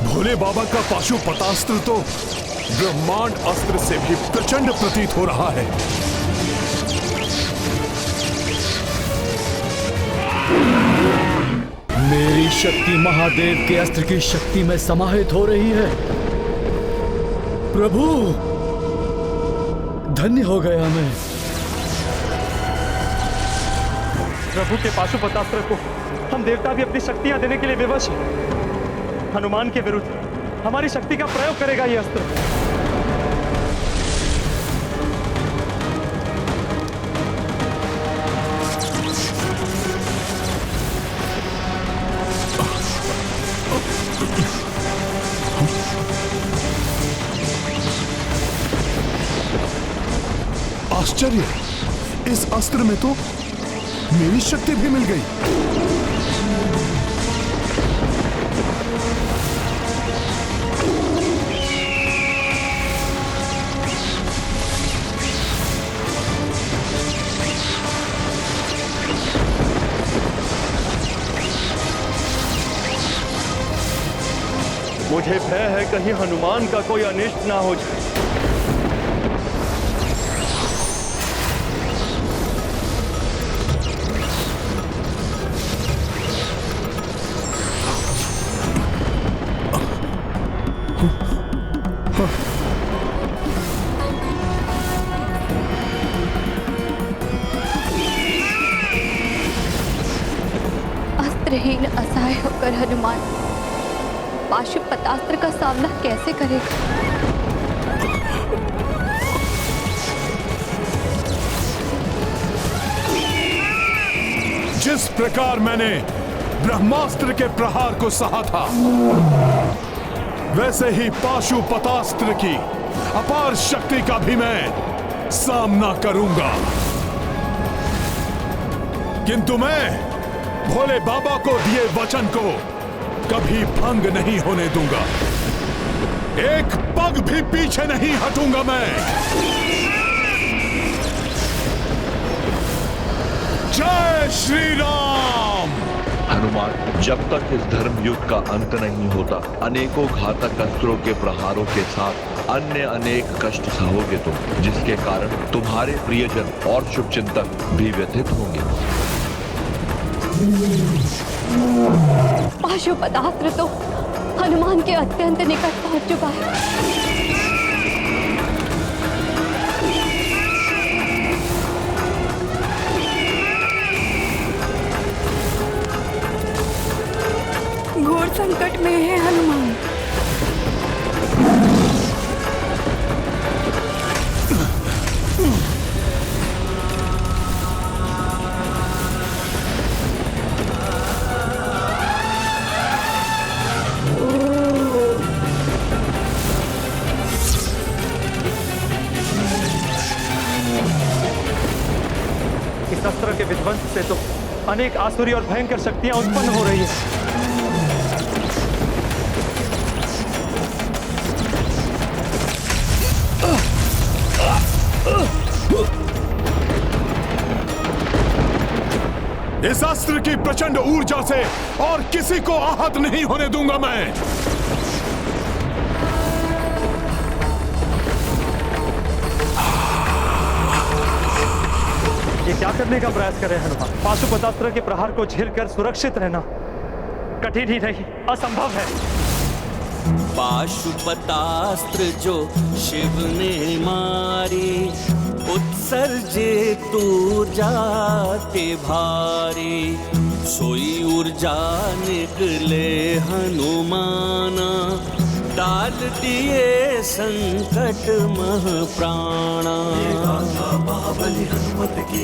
भोले बाबा का पाशुपतास्त्र तो ब्रह्मांड अस्त्र से भी प्रचंड प्रतीत हो रहा है। मेरी शक्ति महादेव के अस्त्र की शक्ति में समाहित हो रही है। प्रभु, धन्य हो गया मैं। प्रभु के पाशुपतास्त्र को हम देवता भी अपनी शक्तियां देने के लिए विवश हैं। हनुमान के विरुद्ध हमारी शक्ति का प्रयोग करेगा ये अस्त्र। आश्चर्य, इस अस्त्र में तो मेरी शक्ति भी मिल गई। मुझे भय है कहीं हनुमान का कोई अनिष्ट ना हो जाए। अस्त्रहीन असहाय होकर हनुमान पाशुपतास्त्र का सामना कैसे करेगा? जिस प्रकार मैंने ब्रह्मास्त्र के प्रहार को सहा था, वैसे ही पाशुपतास्त्र की अपार शक्ति का भी मैं सामना करूंगा। किंतु मैं भोले बाबा को दिए वचन को कभी भंग नहीं होने दूंगा। एक पग भी पीछे नहीं हटूंगा मैं। जय श्री राम। हनुमान, जब तक इस धर्म युद्ध का अंत नहीं होता, अनेकों घातक अस्त्रों के प्रहारों के साथ अन्य अनेक कष्ट सहोगे तुम, जिसके कारण तुम्हारे प्रियजन और शुभचिंतक भी व्यथित होंगे। पाशुपतास्त्र तो हनुमान के अत्यंत निकट पहुंच चुका है। घोर संकट में है हनुमान। इस अस्त्र के विध्वंस से तो अनेक आसुरी और भयंकर शक्तियां उत्पन्न हो रही है। इस अस्त्र की प्रचंड ऊर्जा से और किसी को आहत नहीं होने दूंगा मैं। ये क्या करने का प्रयास कर रहे हैं हनुमान? पाशुपतास्त्र के प्रहार को झेलकर सुरक्षित रहना कठिन ही नहीं, असंभव है। पाशुपतास्त्र जो शिव ने मारी, उत्सर्जे ऊर्जा ते भारी। सोई ऊर्जा निकले हनुमाना, डाल दिए संकट मह प्राणा। महाबली हनुमत की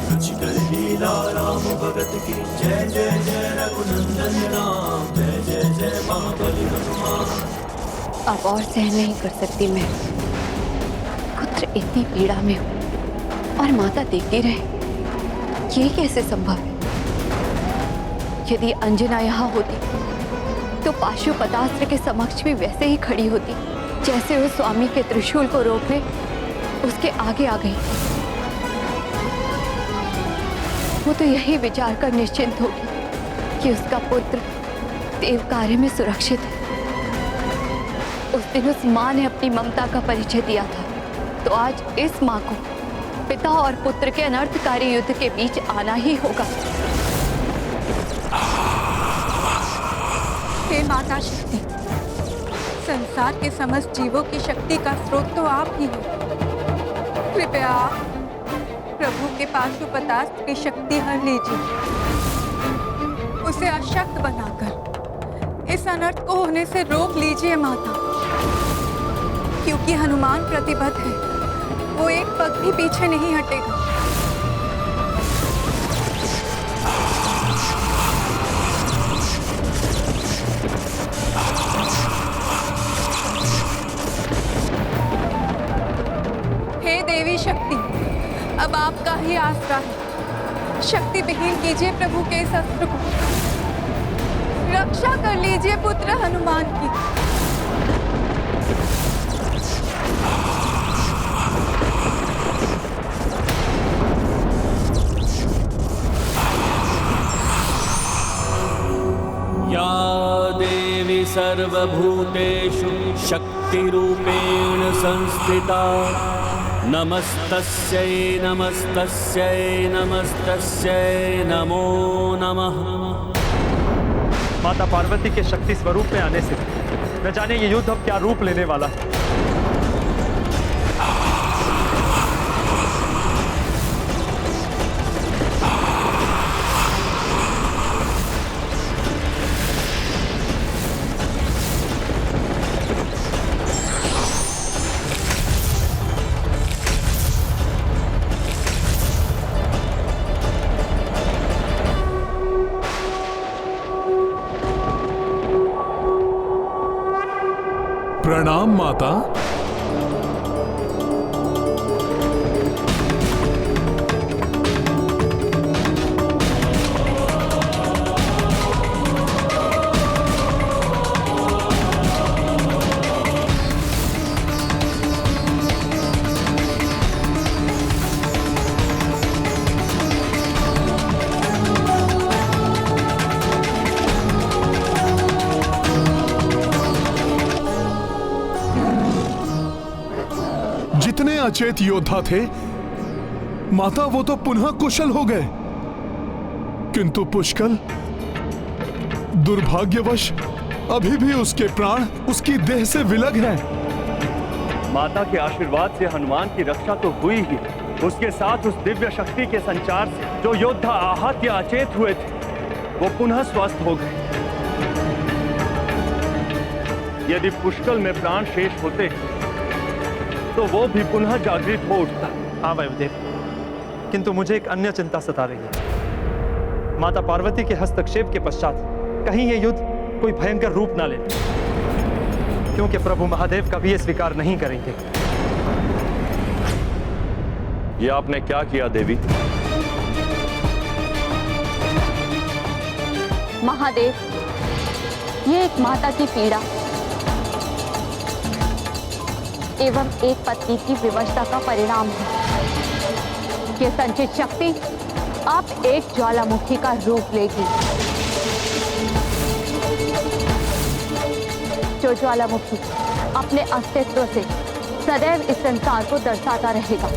रुचिकर लीला राम भगत की। जय जय जय रघुनंदन राम, जय जय जय महाबली हनुमान। अब और सहन नहीं कर सकती मैं। पुत्र इतनी पीड़ा में हो और माता देखती रहे, ये कैसे संभव है? यदि अंजना यहाँ होती तो पाशुपतास्त्र के समक्ष भी वैसे ही खड़ी होती, जैसे वो स्वामी के त्रिशूल को रोकने उसके आगे आ गई। वो तो यही विचार कर निश्चिंत होगी कि उसका पुत्र देव कार्य में सुरक्षित है। उस दिन उस माँ ने अपनी ममता का परिचय दिया था, तो आज इस माँ को पिता और पुत्र के अनर्थकारी युद्ध के बीच आना ही होगा। हे माता शक्ति, संसार के समस्त जीवों की शक्ति का स्रोत तो आप ही हो। कृपया आप प्रभु के पाशुपतास्त्र की शक्ति हर लीजिए, उसे अशक्त बनाकर इस अनर्थ को होने से रोक लीजिए माता। क्योंकि हनुमान प्रतिबद्ध है, वो एक पग भी पीछे नहीं हटेगा। हे देवी शक्ति, अब आपका ही आसरा है। शक्ति विहीन कीजिए प्रभु के इस अस्त्र को, रक्षा कर लीजिए पुत्र हनुमान की। या देवी सर्वभूतेषु शक्तिरूपेण संस्थिता नमस्तस्यै नमस्तस्यै नमस्तस्यै नमो नमः। माता पार्वती के शक्ति स्वरूप में आने से न जाने ये युद्ध अब क्या रूप लेने वाला है। प्रणाम माता। जितने अचेत योद्धा थे माता वो तो पुनः कुशल हो गए, किंतु पुष्कल दुर्भाग्यवश अभी भी उसके प्राण उसकी देह से विलग हैं। माता के आशीर्वाद से हनुमान की रक्षा तो हुई ही, उसके साथ उस दिव्य शक्ति के संचार से जो योद्धा आहत या अचेत हुए थे वो पुनः स्वस्थ हो गए। यदि पुष्कल में प्राण शेष होते तो वो भी पुनः जागृत हो उठता। हाँ वायुदेव, किंतु मुझे एक अन्य चिंता सता रही है। माता पार्वती के हस्तक्षेप के पश्चात कहीं ये युद्ध कोई भयंकर रूप ना ले, क्योंकि प्रभु महादेव कभी ये स्वीकार नहीं करेंगे। ये आपने क्या किया देवी? महादेव, ये एक माता की पीड़ा एवं एक पत्नी की विवशता का परिणाम है। ये संचित शक्ति अब एक ज्वालामुखी का रूप लेगी, जो ज्वालामुखी अपने अस्तित्व से सदैव इस संसार को दर्शाता रहेगा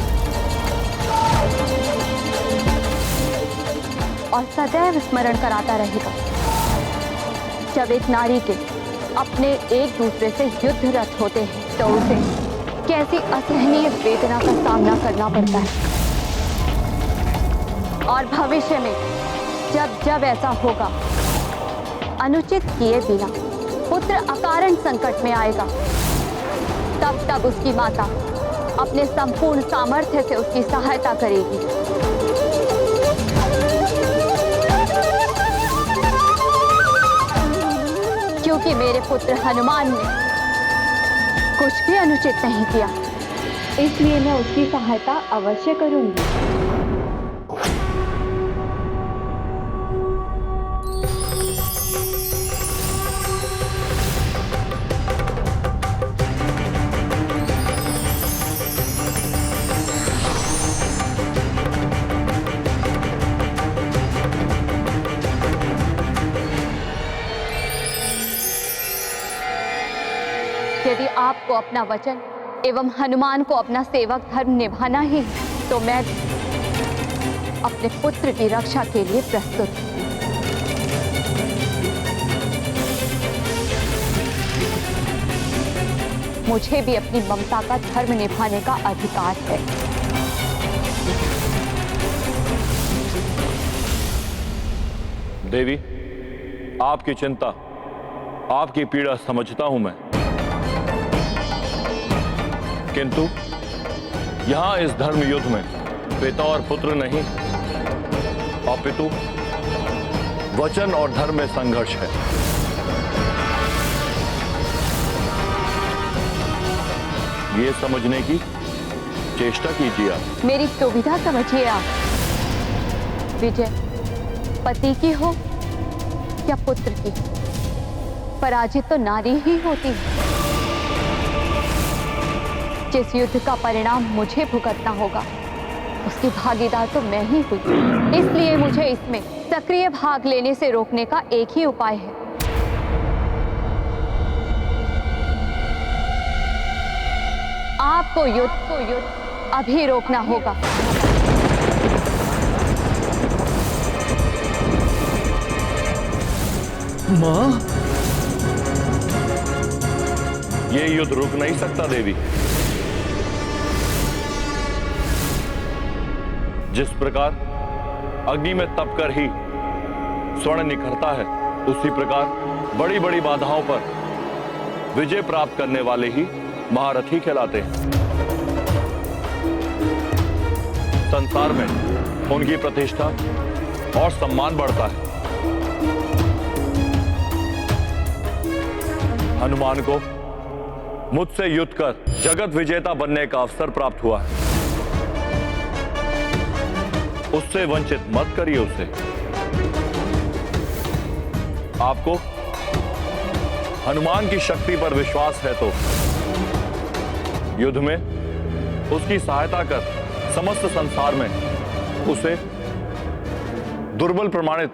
और सदैव स्मरण कराता रहेगा जब एक नारी के अपने एक दूसरे से युद्धरत होते हैं तो उसे कैसी असहनीय वेदना का सामना करना पड़ता है। और भविष्य में जब जब ऐसा होगा, अनुचित किए बिना पुत्र अकारण संकट में आएगा, तब तब उसकी माता अपने संपूर्ण सामर्थ्य से उसकी सहायता करेगी। क्योंकि मेरे पुत्र हनुमान ने कुछ भी अनुचित नहीं किया, इसलिए मैं उसकी सहायता अवश्य करूंगी। यदि आपको अपना वचन एवं हनुमान को अपना सेवक धर्म निभाना ही है, तो मैं अपने पुत्र की रक्षा के लिए प्रस्तुत हूं। मुझे भी अपनी ममता का धर्म निभाने का अधिकार है। देवी, आपकी चिंता, आपकी पीड़ा समझता हूं मैं, किंतु यहां इस धर्म युद्ध में पिता और पुत्र नहीं, अपितु वचन और धर्म में संघर्ष है। ये समझने की चेष्टा कीजिए आप। मेरी सुविधा समझिए आप। विजय पति की हो या पुत्र की, पराजित तो नारी ही होती है। जिस युद्ध का परिणाम मुझे भुगतना होगा, उसकी भागीदार तो मैं ही हुई। इसलिए मुझे इसमें सक्रिय भाग लेने से रोकने का एक ही उपाय है। आपको युद्ध अभी रोकना होगा। माँ, ये युद्ध रुक नहीं सकता देवी। जिस प्रकार अग्नि में तप कर ही स्वर्ण निखरता है, उसी प्रकार बड़ी बड़ी बाधाओं पर विजय प्राप्त करने वाले ही महारथी कहलाते हैं। संसार में उनकी प्रतिष्ठा और सम्मान बढ़ता है। हनुमान को मुझसे युद्ध कर जगत विजेता बनने का अवसर प्राप्त हुआ है। उससे वंचित मत करिए उसे। आपको हनुमान की शक्ति पर विश्वास है तो युद्ध में उसकी सहायता कर समस्त संसार में उसे दुर्बल प्रमाणित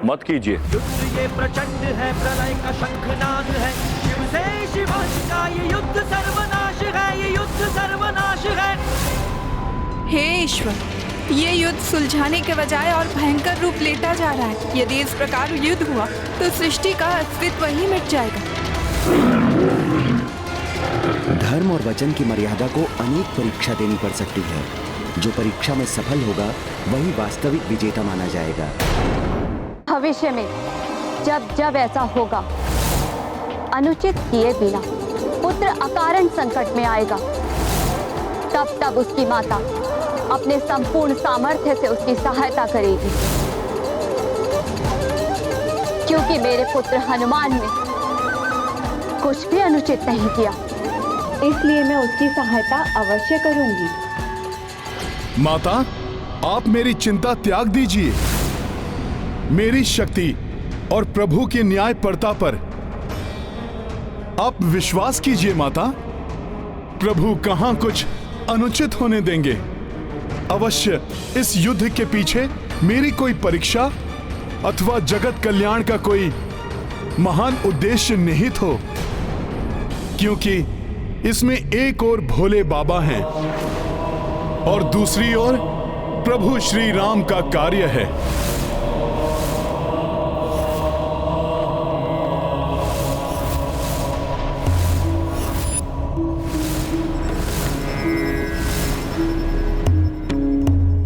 मत कीजिए। युद्ध ये प्रचंड है, प्रलय का शंखनाद है, शिव से शिवांश का ये युद्ध सर्वनाश है, ये युद्ध सर्वनाश है। हे ईश्वर, ये युद्ध सुलझाने के बजाय और भयंकर रूप लेता जा रहा है। यदि इस प्रकार युद्ध हुआ तो सृष्टि का अस्तित्व ही मिट जाएगा। धर्म और वचन की मर्यादा को अनेक परीक्षा देनी पड़ सकती है। जो परीक्षा में सफल होगा वही वास्तविक विजेता माना जाएगा। भविष्य में जब जब ऐसा होगा, अनुचित किए बिना पुत्र अकारण संकट में आएगा, तब तब उसकी माता अपने संपूर्ण सामर्थ्य से उसकी सहायता करेगी। क्योंकि मेरे पुत्र हनुमान ने कुछ भी अनुचित नहीं किया, इसलिए मैं उसकी सहायता अवश्य करूंगी। माता, आप मेरी चिंता त्याग दीजिए। मेरी शक्ति और प्रभु की न्यायपरता पर आप विश्वास कीजिए माता। प्रभु कहां कुछ अनुचित होने देंगे। अवश्य इस युद्ध के पीछे मेरी कोई परीक्षा अथवा जगत कल्याण का कोई महान उद्देश्य निहित हो, क्योंकि इसमें एक ओर भोले बाबा हैं और दूसरी ओर प्रभु श्री राम का कार्य है।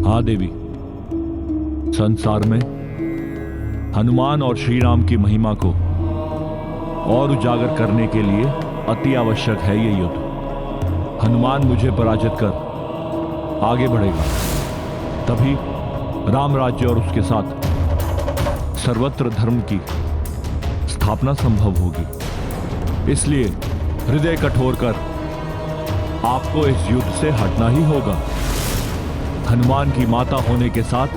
हाँ देवी, संसार में हनुमान और श्री राम की महिमा को और उजागर करने के लिए अति आवश्यक है ये युद्ध। हनुमान मुझे पराजित कर आगे बढ़ेगा, तभी राम राज्य और उसके साथ सर्वत्र धर्म की स्थापना संभव होगी। इसलिए हृदय कठोर कर आपको इस युद्ध से हटना ही होगा। हनुमान की माता होने के साथ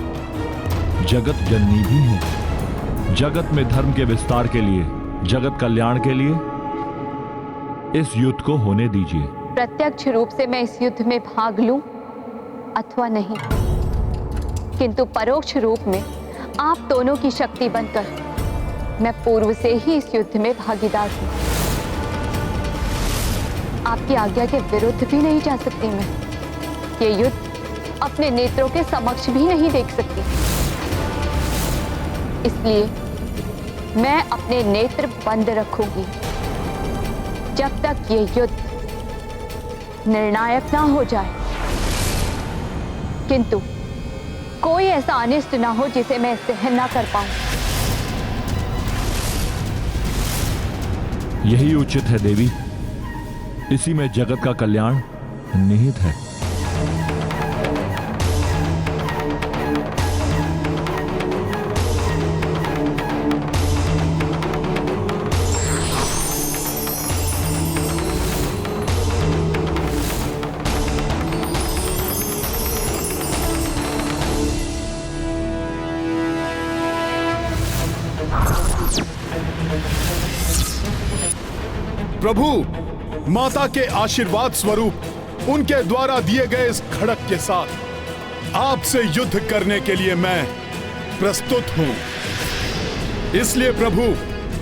जगत जननी भी है। जगत में धर्म के विस्तार के लिए, जगत कल्याण के लिए इस युद्ध को होने दीजिए। प्रत्यक्ष रूप से मैं इस युद्ध में भाग लूं अथवा नहीं, किंतु परोक्ष रूप में आप दोनों की शक्ति बनकर मैं पूर्व से ही इस युद्ध में भागीदार हूं। आपकी आज्ञा के विरुद्ध भी नहीं जा सकती मैं। ये युद्ध अपने नेत्रों के समक्ष भी नहीं देख सकती, इसलिए मैं अपने नेत्र बंद रखूंगी जब तक ये युद्ध निर्णायक ना हो जाए। किंतु कोई ऐसा अनिष्ट ना हो जिसे मैं सहन ना कर पाऊं। यही उचित है देवी, इसी में जगत का कल्याण निहित है। प्रभु, माता के आशीर्वाद स्वरूप उनके द्वारा दिए गए इस खड़क के साथ आपसे युद्ध करने के लिए मैं प्रस्तुत हूं। इसलिए प्रभु,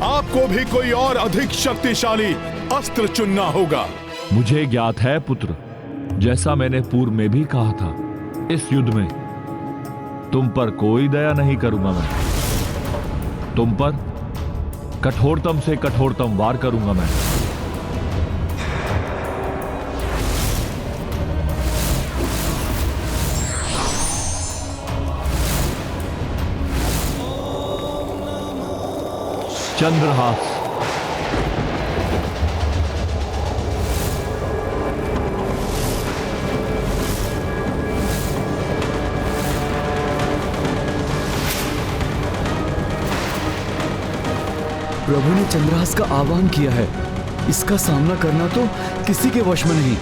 आपको भी कोई और अधिक शक्तिशाली अस्त्र चुनना होगा। मुझे ज्ञात है पुत्र, जैसा मैंने पूर्व में भी कहा था, इस युद्ध में तुम पर कोई दया नहीं करूंगा। मैं तुम पर कठोरतम से कठोरतम वार करूंगा। मैं चंद्रहास। प्रभु ने चंद्रहास का आह्वान किया है। इसका सामना करना तो किसी के वश में नहीं।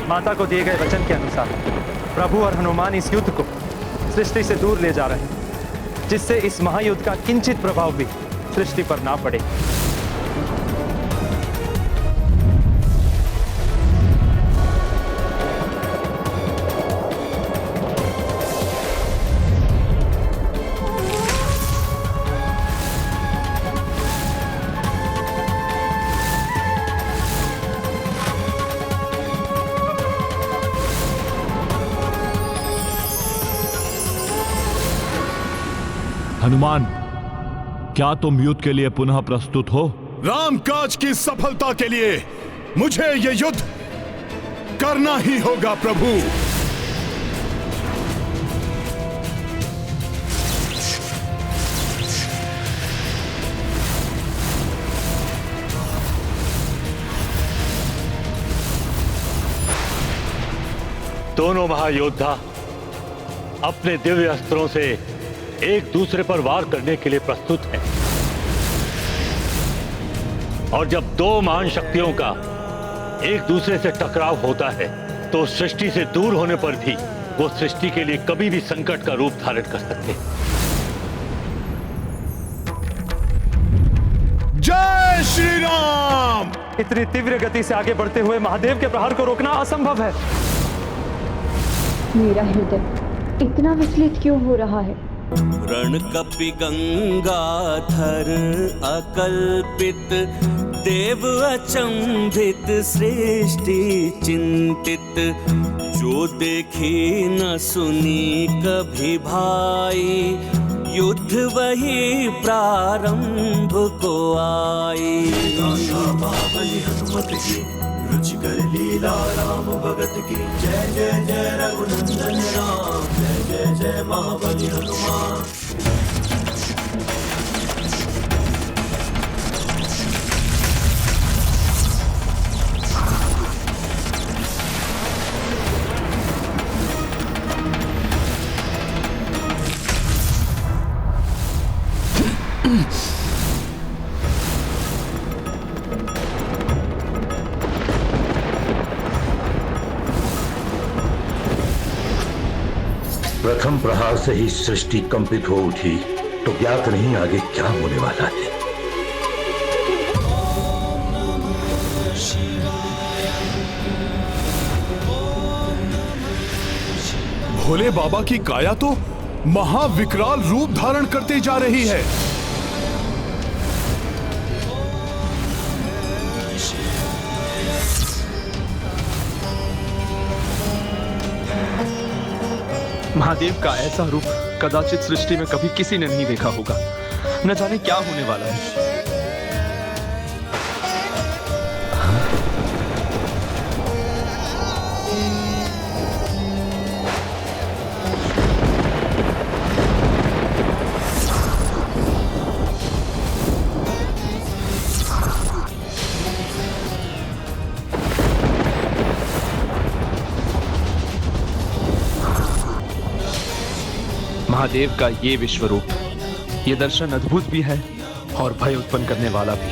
माता को दिए गए वचन के अनुसार प्रभु और हनुमान इस युद्ध को सृष्टि से दूर ले जा रहे हैं, जिससे इस महायुद्ध का किंचित प्रभाव भी सृष्टि पर ना पड़े। हनुमान, क्या तुम युद्ध के लिए पुनः प्रस्तुत हो? रामकाज की सफलता के लिए मुझे यह युद्ध करना ही होगा प्रभु। दोनों महायोद्धा अपने दिव्य अस्त्रों से एक दूसरे पर वार करने के लिए प्रस्तुत हैं। और जब दो महान शक्तियों का एक दूसरे से टकराव होता है तो सृष्टि से दूर होने पर भी वो सृष्टि के लिए कभी भी संकट का रूप धारण कर सकते हैं। जय श्री राम। इतनी तीव्र गति से आगे बढ़ते हुए महादेव के प्रहार को रोकना असंभव है। मेरा हृदय इतना विचलित क्यों हो रहा है? रण कपि गंगाधर अकल्पित, देव अचंभित सृष्टि चिंतित, जो देखी न सुनी कभी भाई, युद्ध वही प्रारंभ को आई। महाबली हनुमत की रुचिकर लीला राम भगत की, जय जय जय रघुनंदन राम, जय जय जय महाबली हनुमान। प्रथम प्रहार से ही सृष्टि कंपित हो उठी, तो ज्ञात नहीं आगे क्या होने वाला है। भोले बाबा की काया तो महाविकराल रूप धारण करते जा रही है। महादेव का ऐसा रूप कदाचित सृष्टि में कभी किसी ने नहीं देखा होगा। न जाने क्या होने वाला है। महादेव का ये विश्व रूप, ये दर्शन अद्भुत भी है और भय उत्पन्न करने वाला भी।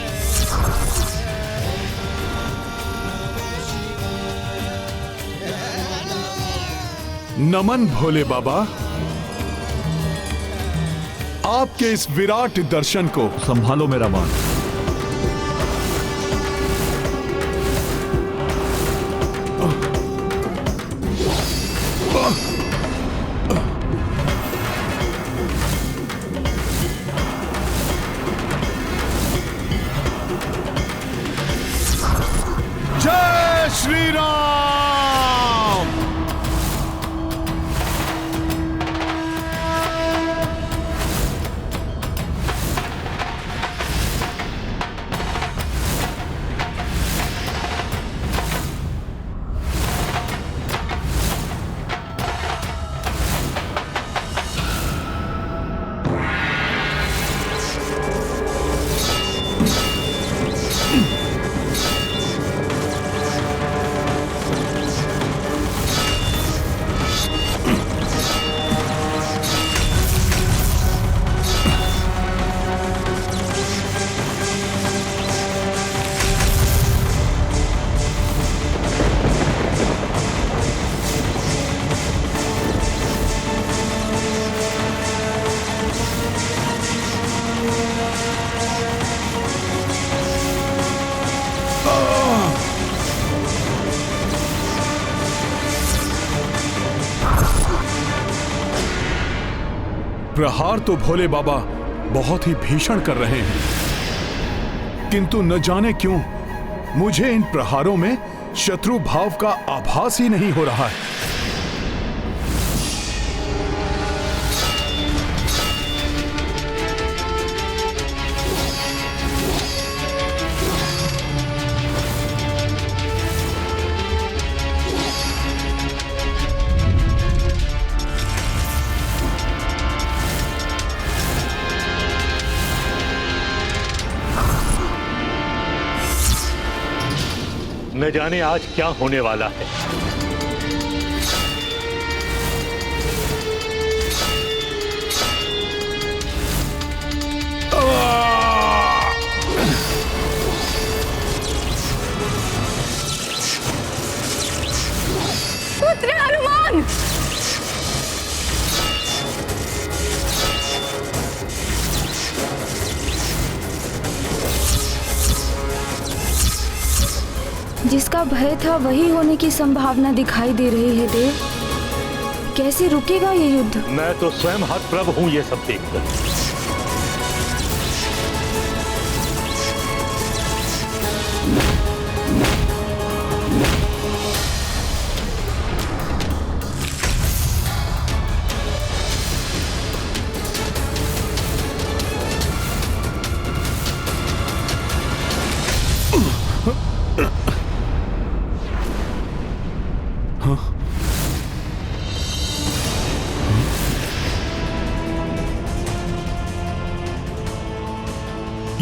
नमन भोले बाबा, आपके इस विराट दर्शन को संभालो मेरा मान। जय श्री राम। प्रहार तो भोले बाबा बहुत ही भीषण कर रहे हैं, किंतु न जाने क्यों मुझे इन प्रहारों में शत्रु भाव का आभास ही नहीं हो रहा है। न जाने आज क्या होने वाला है। पुत्र हनुमान, जिसका भय था वही होने की संभावना दिखाई दे रही है देव। कैसे रुकेगा ये युद्ध? मैं तो स्वयं हतप्रभ हूं ये सब देखकर।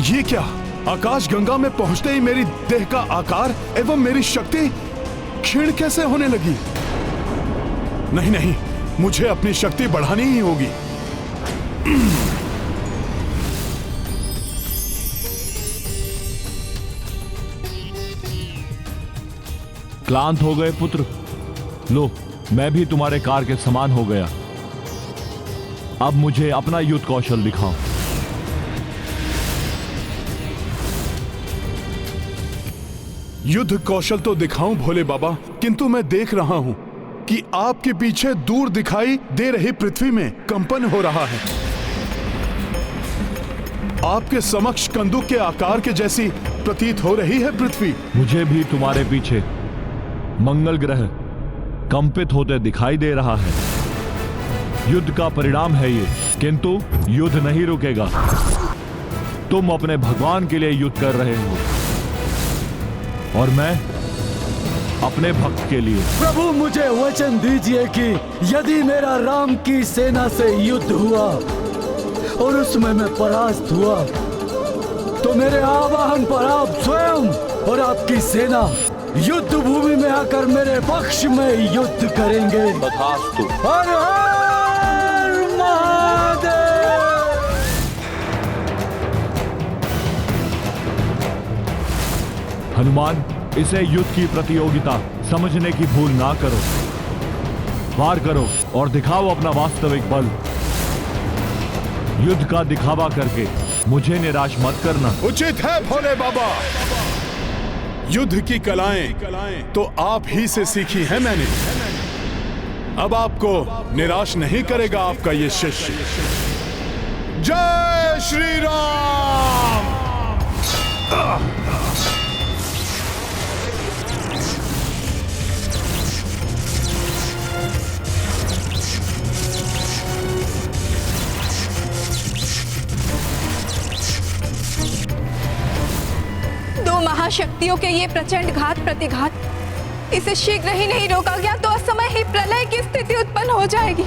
ये क्या? आकाश गंगा में पहुंचते ही मेरी देह का आकार एवं मेरी शक्ति क्षीण कैसे होने लगी? नहीं नहीं, मुझे अपनी शक्ति बढ़ानी ही होगी। क्लांत हो गए पुत्र? लो, मैं भी तुम्हारे कार के समान हो गया। अब मुझे अपना युद्ध कौशल दिखाओ। युद्ध कौशल तो दिखाऊं भोले बाबा, किंतु मैं देख रहा हूं कि आपके पीछे दूर दिखाई दे रही पृथ्वी में कंपन हो रहा है। आपके समक्ष कंदूक के आकार के जैसी प्रतीत हो रही है पृथ्वी। मुझे भी तुम्हारे पीछे मंगल ग्रह कंपित होते दिखाई दे रहा है। युद्ध का परिणाम है ये, किंतु युद्ध नहीं रुकेगा। तुम अपने भगवान के लिए युद्ध कर रहे हो और मैं अपने भक्त के लिए। प्रभु मुझे वचन दीजिए कि यदि मेरा राम की सेना से युद्ध हुआ और उसमें मैं परास्त हुआ तो मेरे आवाहन पर आप स्वयं और आपकी सेना युद्ध भूमि में आकर मेरे पक्ष में युद्ध करेंगे। तथास्तु। हर हर महादेव। हनुमान, इसे युद्ध की प्रतियोगिता समझने की भूल ना करो। वार करो और दिखाओ अपना वास्तविक बल। युद्ध का दिखावा करके मुझे निराश मत करना। उचित है भोले बाबा। युद्ध की कलाएं तो आप ही से सीखी हैं मैंने। अब आपको निराश नहीं करेगा आपका ये शिष्य। जय श्री राम। दो महाशक्तियों के ये प्रचंड घात प्रतिघात, इसे शीघ्र ही नहीं रोका गया तो असमय ही प्रलय की स्थिति उत्पन्न हो जाएगी।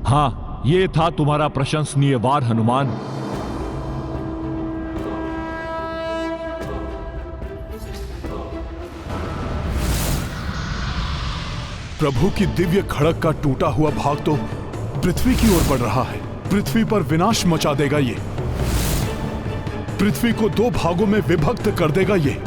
हाँ, ये था तुम्हारा प्रशंसनीय वार हनुमान। प्रभु की दिव्य खड़ग का टूटा हुआ भाग तो पृथ्वी की ओर बढ़ रहा है। पृथ्वी पर विनाश मचा देगा ये। पृथ्वी को दो भागों में विभक्त कर देगा ये।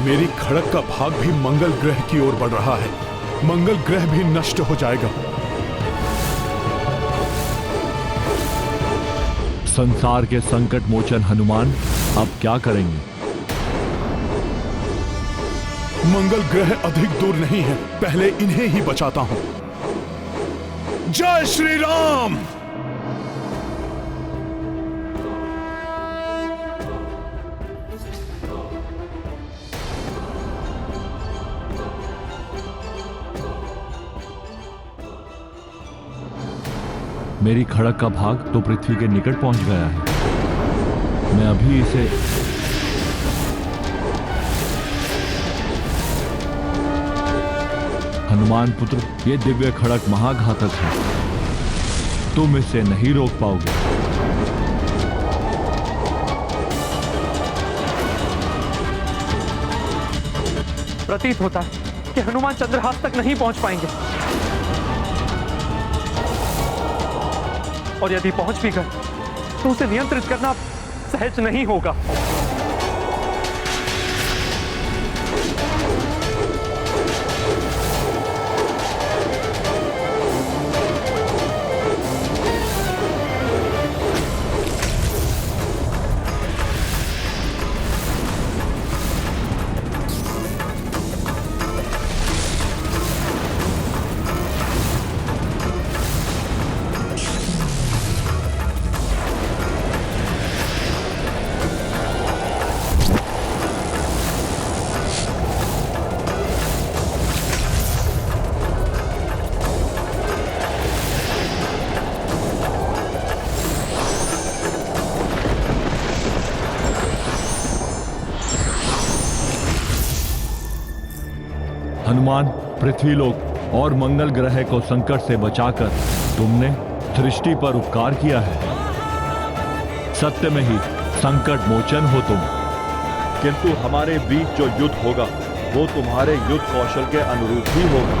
मेरी खड़ग का भाग भी मंगल ग्रह की ओर बढ़ रहा है। मंगल ग्रह भी नष्ट हो जाएगा। संसार के संकट मोचन हनुमान अब क्या करेंगे? मंगल ग्रह अधिक दूर नहीं है, पहले इन्हें ही बचाता हूं। जय श्री राम। मेरी खड़ग का भाग तो पृथ्वी के निकट पहुंच गया है। मैं अभी इसे हनुमान पुत्र, ये दिव्य खड़ग महाघातक है। तुम इसे नहीं रोक पाओगे। प्रतीत होता है कि हनुमान चंद्रहास तक नहीं पहुंच पाएंगे, और यदि पहुंच भी गए तो उसे नियंत्रित करना सहज नहीं होगा। हनुमान, पृथ्वीलोक और मंगल ग्रह को संकट से बचाकर तुमने सृष्टि पर उपकार किया है। सत्य में ही संकट मोचन हो तुम। किंतु हमारे बीच जो युद्ध होगा वो तुम्हारे युद्ध कौशल के अनुरूप ही होगा।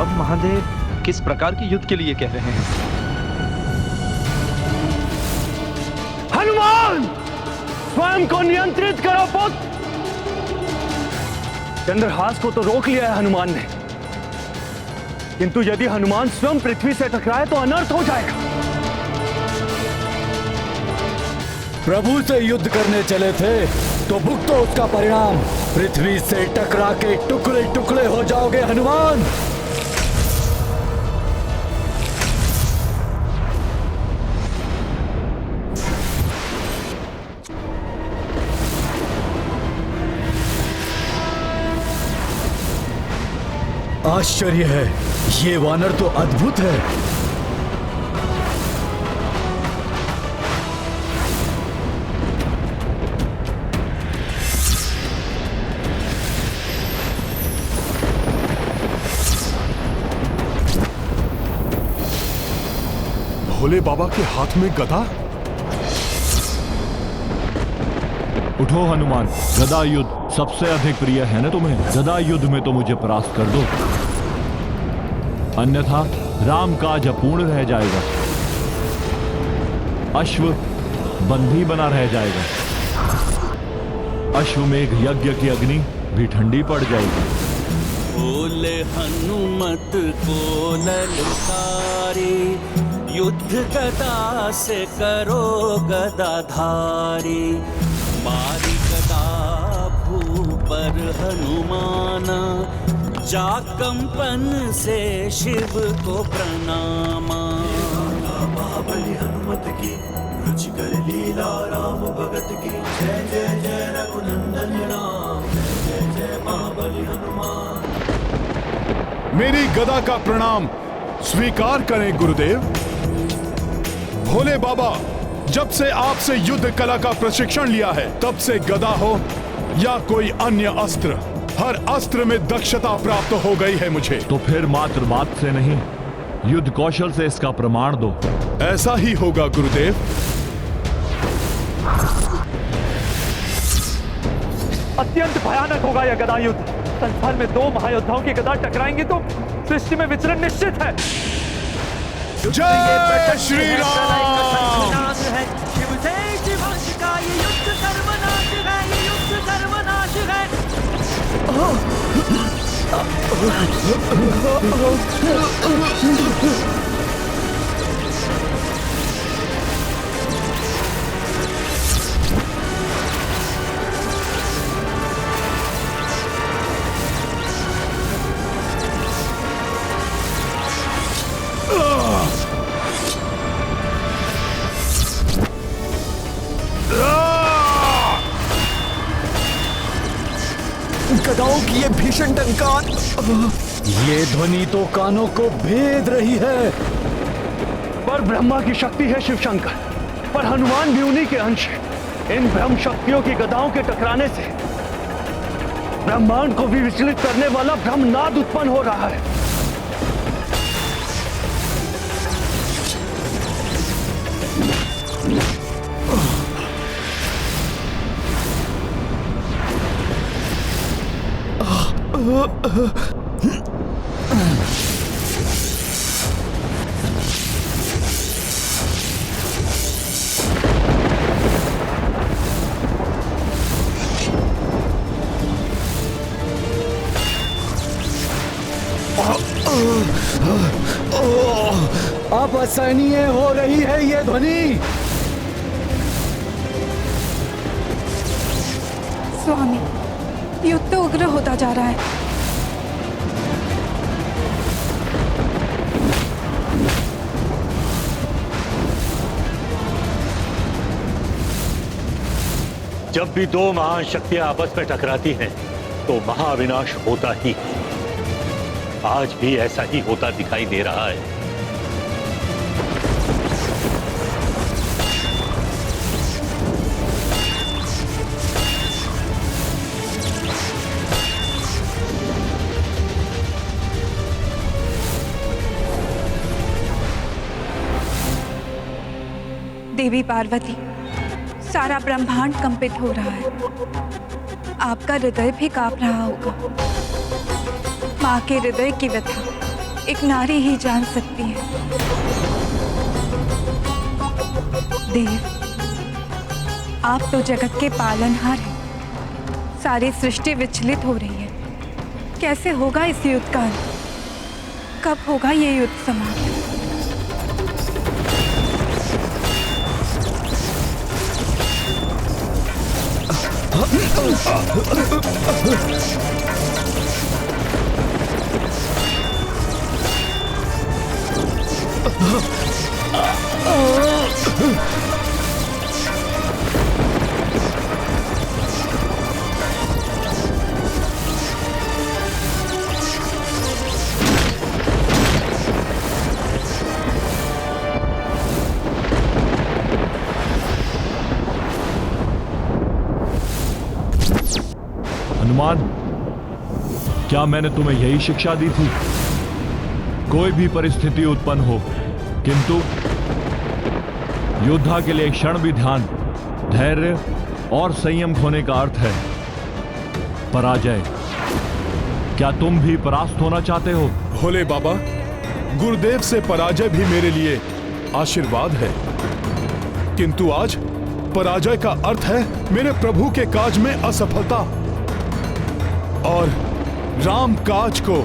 अब महादेव किस प्रकार के युद्ध के लिए कह रहे हैं? हनुमान, स्वयं को नियंत्रित करो पुत्र। चंद्रहास को तो रोक लिया है हनुमान ने, किंतु यदि हनुमान स्वयं पृथ्वी से टकराए तो अनर्थ हो जाएगा। प्रभु से युद्ध करने चले थे तो भुगतो उसका परिणाम। पृथ्वी से टकरा के टुकड़े टुकड़े हो जाओगे हनुमान। आश्चर्य है, ये वानर तो अद्भुत है। भोले बाबा के हाथ में गदा। उठो हनुमान, गदा युद्ध सबसे अधिक प्रिय है ना तुम्हें? गदा युद्ध में तो मुझे परास्त कर दो, अन्यथा राम काज अपूर्ण रह जाएगा, अश्व बंधी बना रह जाएगा, अश्वमेघ यज्ञ की अग्नि भी ठंडी पड़ जाएगी। बोले हनुमत को ललकारे, युद्ध गदा से करो गदाधारी। मारी गदा भूपर हनुमाना, जा कंपन से शिव को प्रणामा। महाबली हनुमत की रुचिकर लीला राम भगत की। जय जय जय रघुनंदन राम, जय जय जय महाबली हनुमान। मेरी गदा का प्रणाम स्वीकार करें गुरुदेव। भोले बाबा, जब से आपसे युद्ध कला का प्रशिक्षण लिया है तब से गदा हो या कोई अन्य अस्त्र, हर अस्त्र में दक्षता प्राप्त हो गई है मुझे। तो फिर मात्र बात से नहीं, युद्ध कौशल से इसका प्रमाण दो। ऐसा ही होगा गुरुदेव। अत्यंत भयानक होगा यह गदा युद्ध। संसार में दो महायोद्धाओं की गदा टकराएंगी तो सृष्टि में विचरण निश्चित है। जय श्री राम। शिव से शिवंश का ये युद्ध सर्वनाश है, ये युद्ध सर्वनाश है। गदाओं की ये भीषण टंकार, ये ध्वनि तो कानों को भेद रही है। पर ब्रह्मा की शक्ति है शिव शंकर, पर हनुमान भी उन्हीं के अंश है। इन ब्रह्म शक्तियों की गदाओं के टकराने से ब्रह्मांड को भी विचलित करने वाला ब्रह्मनाद उत्पन्न हो रहा है। अब असहनीय हो रही है ये ध्वनि। स्वामी, युद्ध तो उग्र होता जा रहा है। जब भी दो महान शक्तियां आपस में टकराती हैं तो महाविनाश होता ही है। आज भी ऐसा ही होता दिखाई दे रहा है। देवी पार्वती, सारा ब्रह्मांड कंपित हो रहा है। आपका हृदय भी कांप रहा होगा। माँ के हृदय की व्यथा एक नारी ही जान सकती है। देव, आप तो जगत के पालनहार हैं। सारी सृष्टि विचलित हो रही है। कैसे होगा इस युद्ध का? कब होगा ये युद्ध समाप्त? हनुमान, क्या मैंने तुम्हें यही शिक्षा दी थी? कोई भी परिस्थिति उत्पन्न हो, किंतु योद्धा के लिए एक क्षण भी ध्यान, धैर्य और संयम खोने का अर्थ है पराजय। क्या तुम भी परास्त होना चाहते हो? भोले बाबा, गुरुदेव से पराजय भी मेरे लिए आशीर्वाद है, किंतु आज पराजय का अर्थ है मेरे प्रभु के काज में असफलता, और राम काज को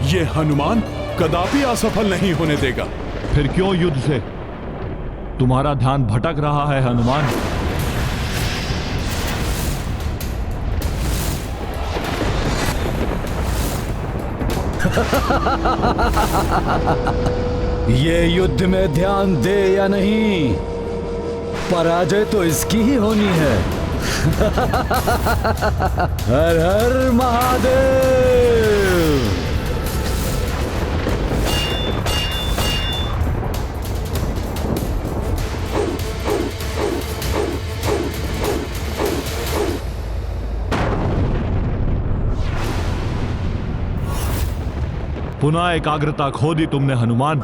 ये हनुमान कदापि असफल नहीं होने देगा। फिर क्यों युद्ध से तुम्हारा ध्यान भटक रहा है हनुमान? ये युद्ध में ध्यान दे या नहीं, पराजय तो इसकी ही होनी है। हर हर महादेव। पुनः एकाग्रता खो दी तुमने हनुमान,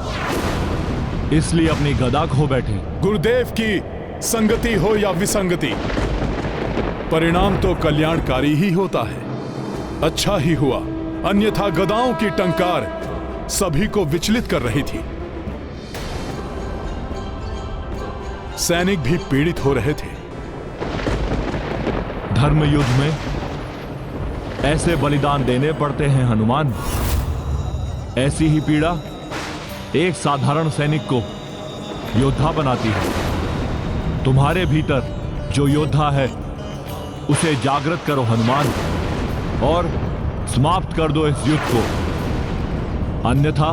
इसलिए अपनी गदा खो बैठे। गुरुदेव की संगति हो या विसंगति, परिणाम तो कल्याणकारी ही होता है। अच्छा ही हुआ, अन्यथा गदाओं की टंकार सभी को विचलित कर रही थी। सैनिक भी पीड़ित हो रहे थे। धर्म युद्ध में ऐसे बलिदान देने पड़ते हैं हनुमान। ऐसी ही पीड़ा एक साधारण सैनिक को योद्धा बनाती है। तुम्हारे भीतर जो योद्धा है उसे जागृत करो हनुमान, और समाप्त कर दो इस युद्ध को, अन्यथा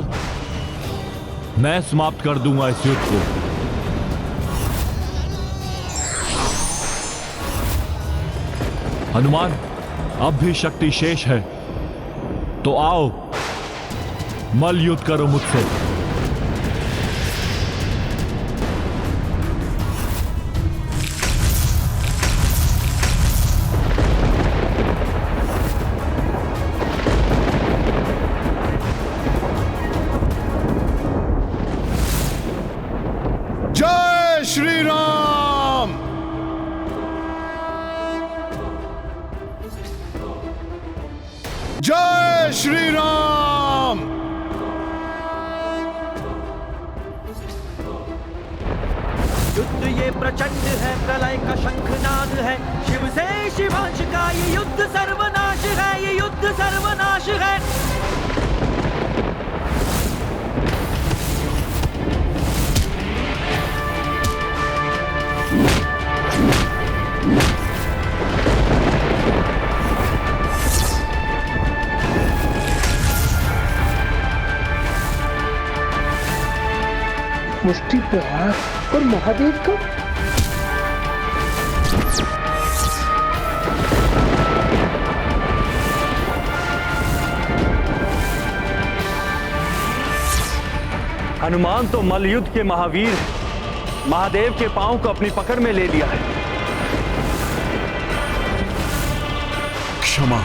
मैं समाप्त कर दूंगा इस युद्ध को। हनुमान, अब भी शक्ति शेष है, तो आओ मल युद्ध करो मुझसे। जय श्री राम। जय श्री राम। युद्ध ये प्रचंड है, प्रलय का शंखनाद है, शिव से शिवांश का ये युद्ध सर्वनाश है, ये युद्ध सर्वनाश है। मुष्टि प्रहार और महादेव का हनुमान तो मल्लयुद्ध के महावीर महादेव के पांव को अपनी पकड़ में ले लिया है। क्षमा।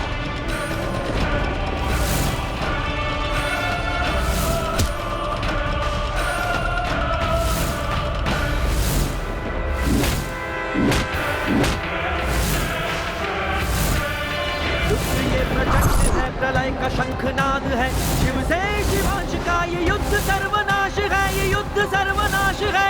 प्रलय का शंखनाद है, शिव से शिवांश का ये युद्ध सर्वनाश है, ये युद्ध सर्वनाश है।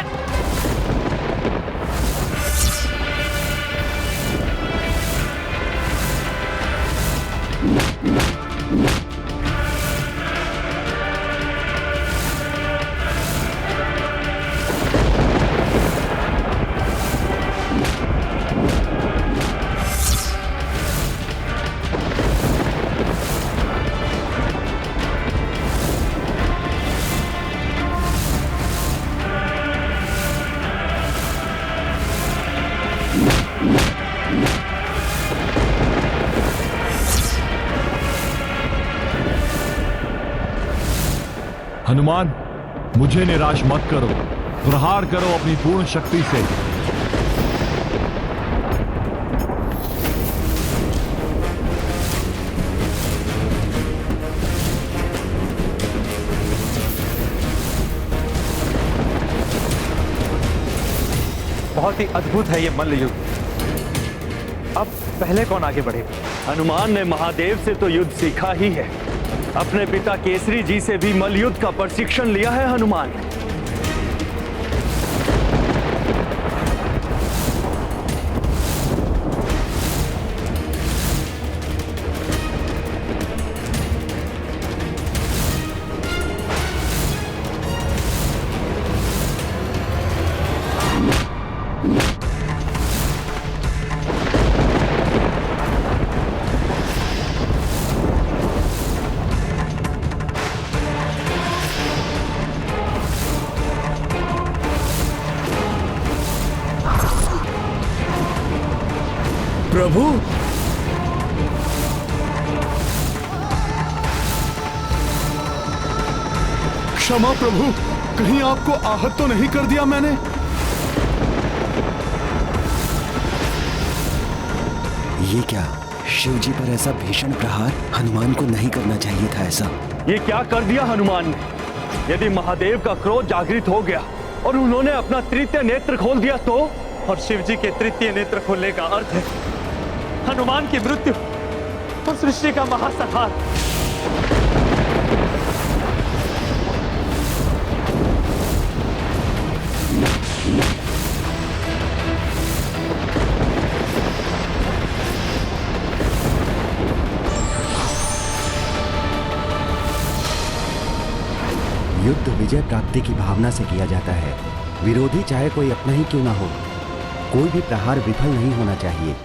हनुमान, मुझे निराश मत करो, प्रहार करो अपनी पूर्ण शक्ति से। बहुत ही अद्भुत है ये मल्ल युद्ध। अब पहले कौन आगे बढ़े? हनुमान ने महादेव से तो युद्ध सीखा ही है, अपने पिता केसरी जी से भी मल्ल युद्ध का प्रशिक्षण लिया है हनुमान ने। प्रभु, क्षमा प्रभु, कहीं आपको आहत तो नहीं कर दिया मैंने? ये क्या, शिव जी पर ऐसा भीषण प्रहार? हनुमान को नहीं करना चाहिए था ऐसा। ये क्या कर दिया हनुमान ने? यदि महादेव का क्रोध जागृत हो गया और उन्होंने अपना तृतीय नेत्र खोल दिया तो? और शिव जी के तृतीय नेत्र खोलने का अर्थ है हनुमान की मृत्यु और सृष्टि का महासंहार। युद्ध विजय प्राप्ति की भावना से किया जाता है। विरोधी चाहे कोई अपना ही क्यों ना हो, कोई भी प्रहार विफल नहीं होना चाहिए।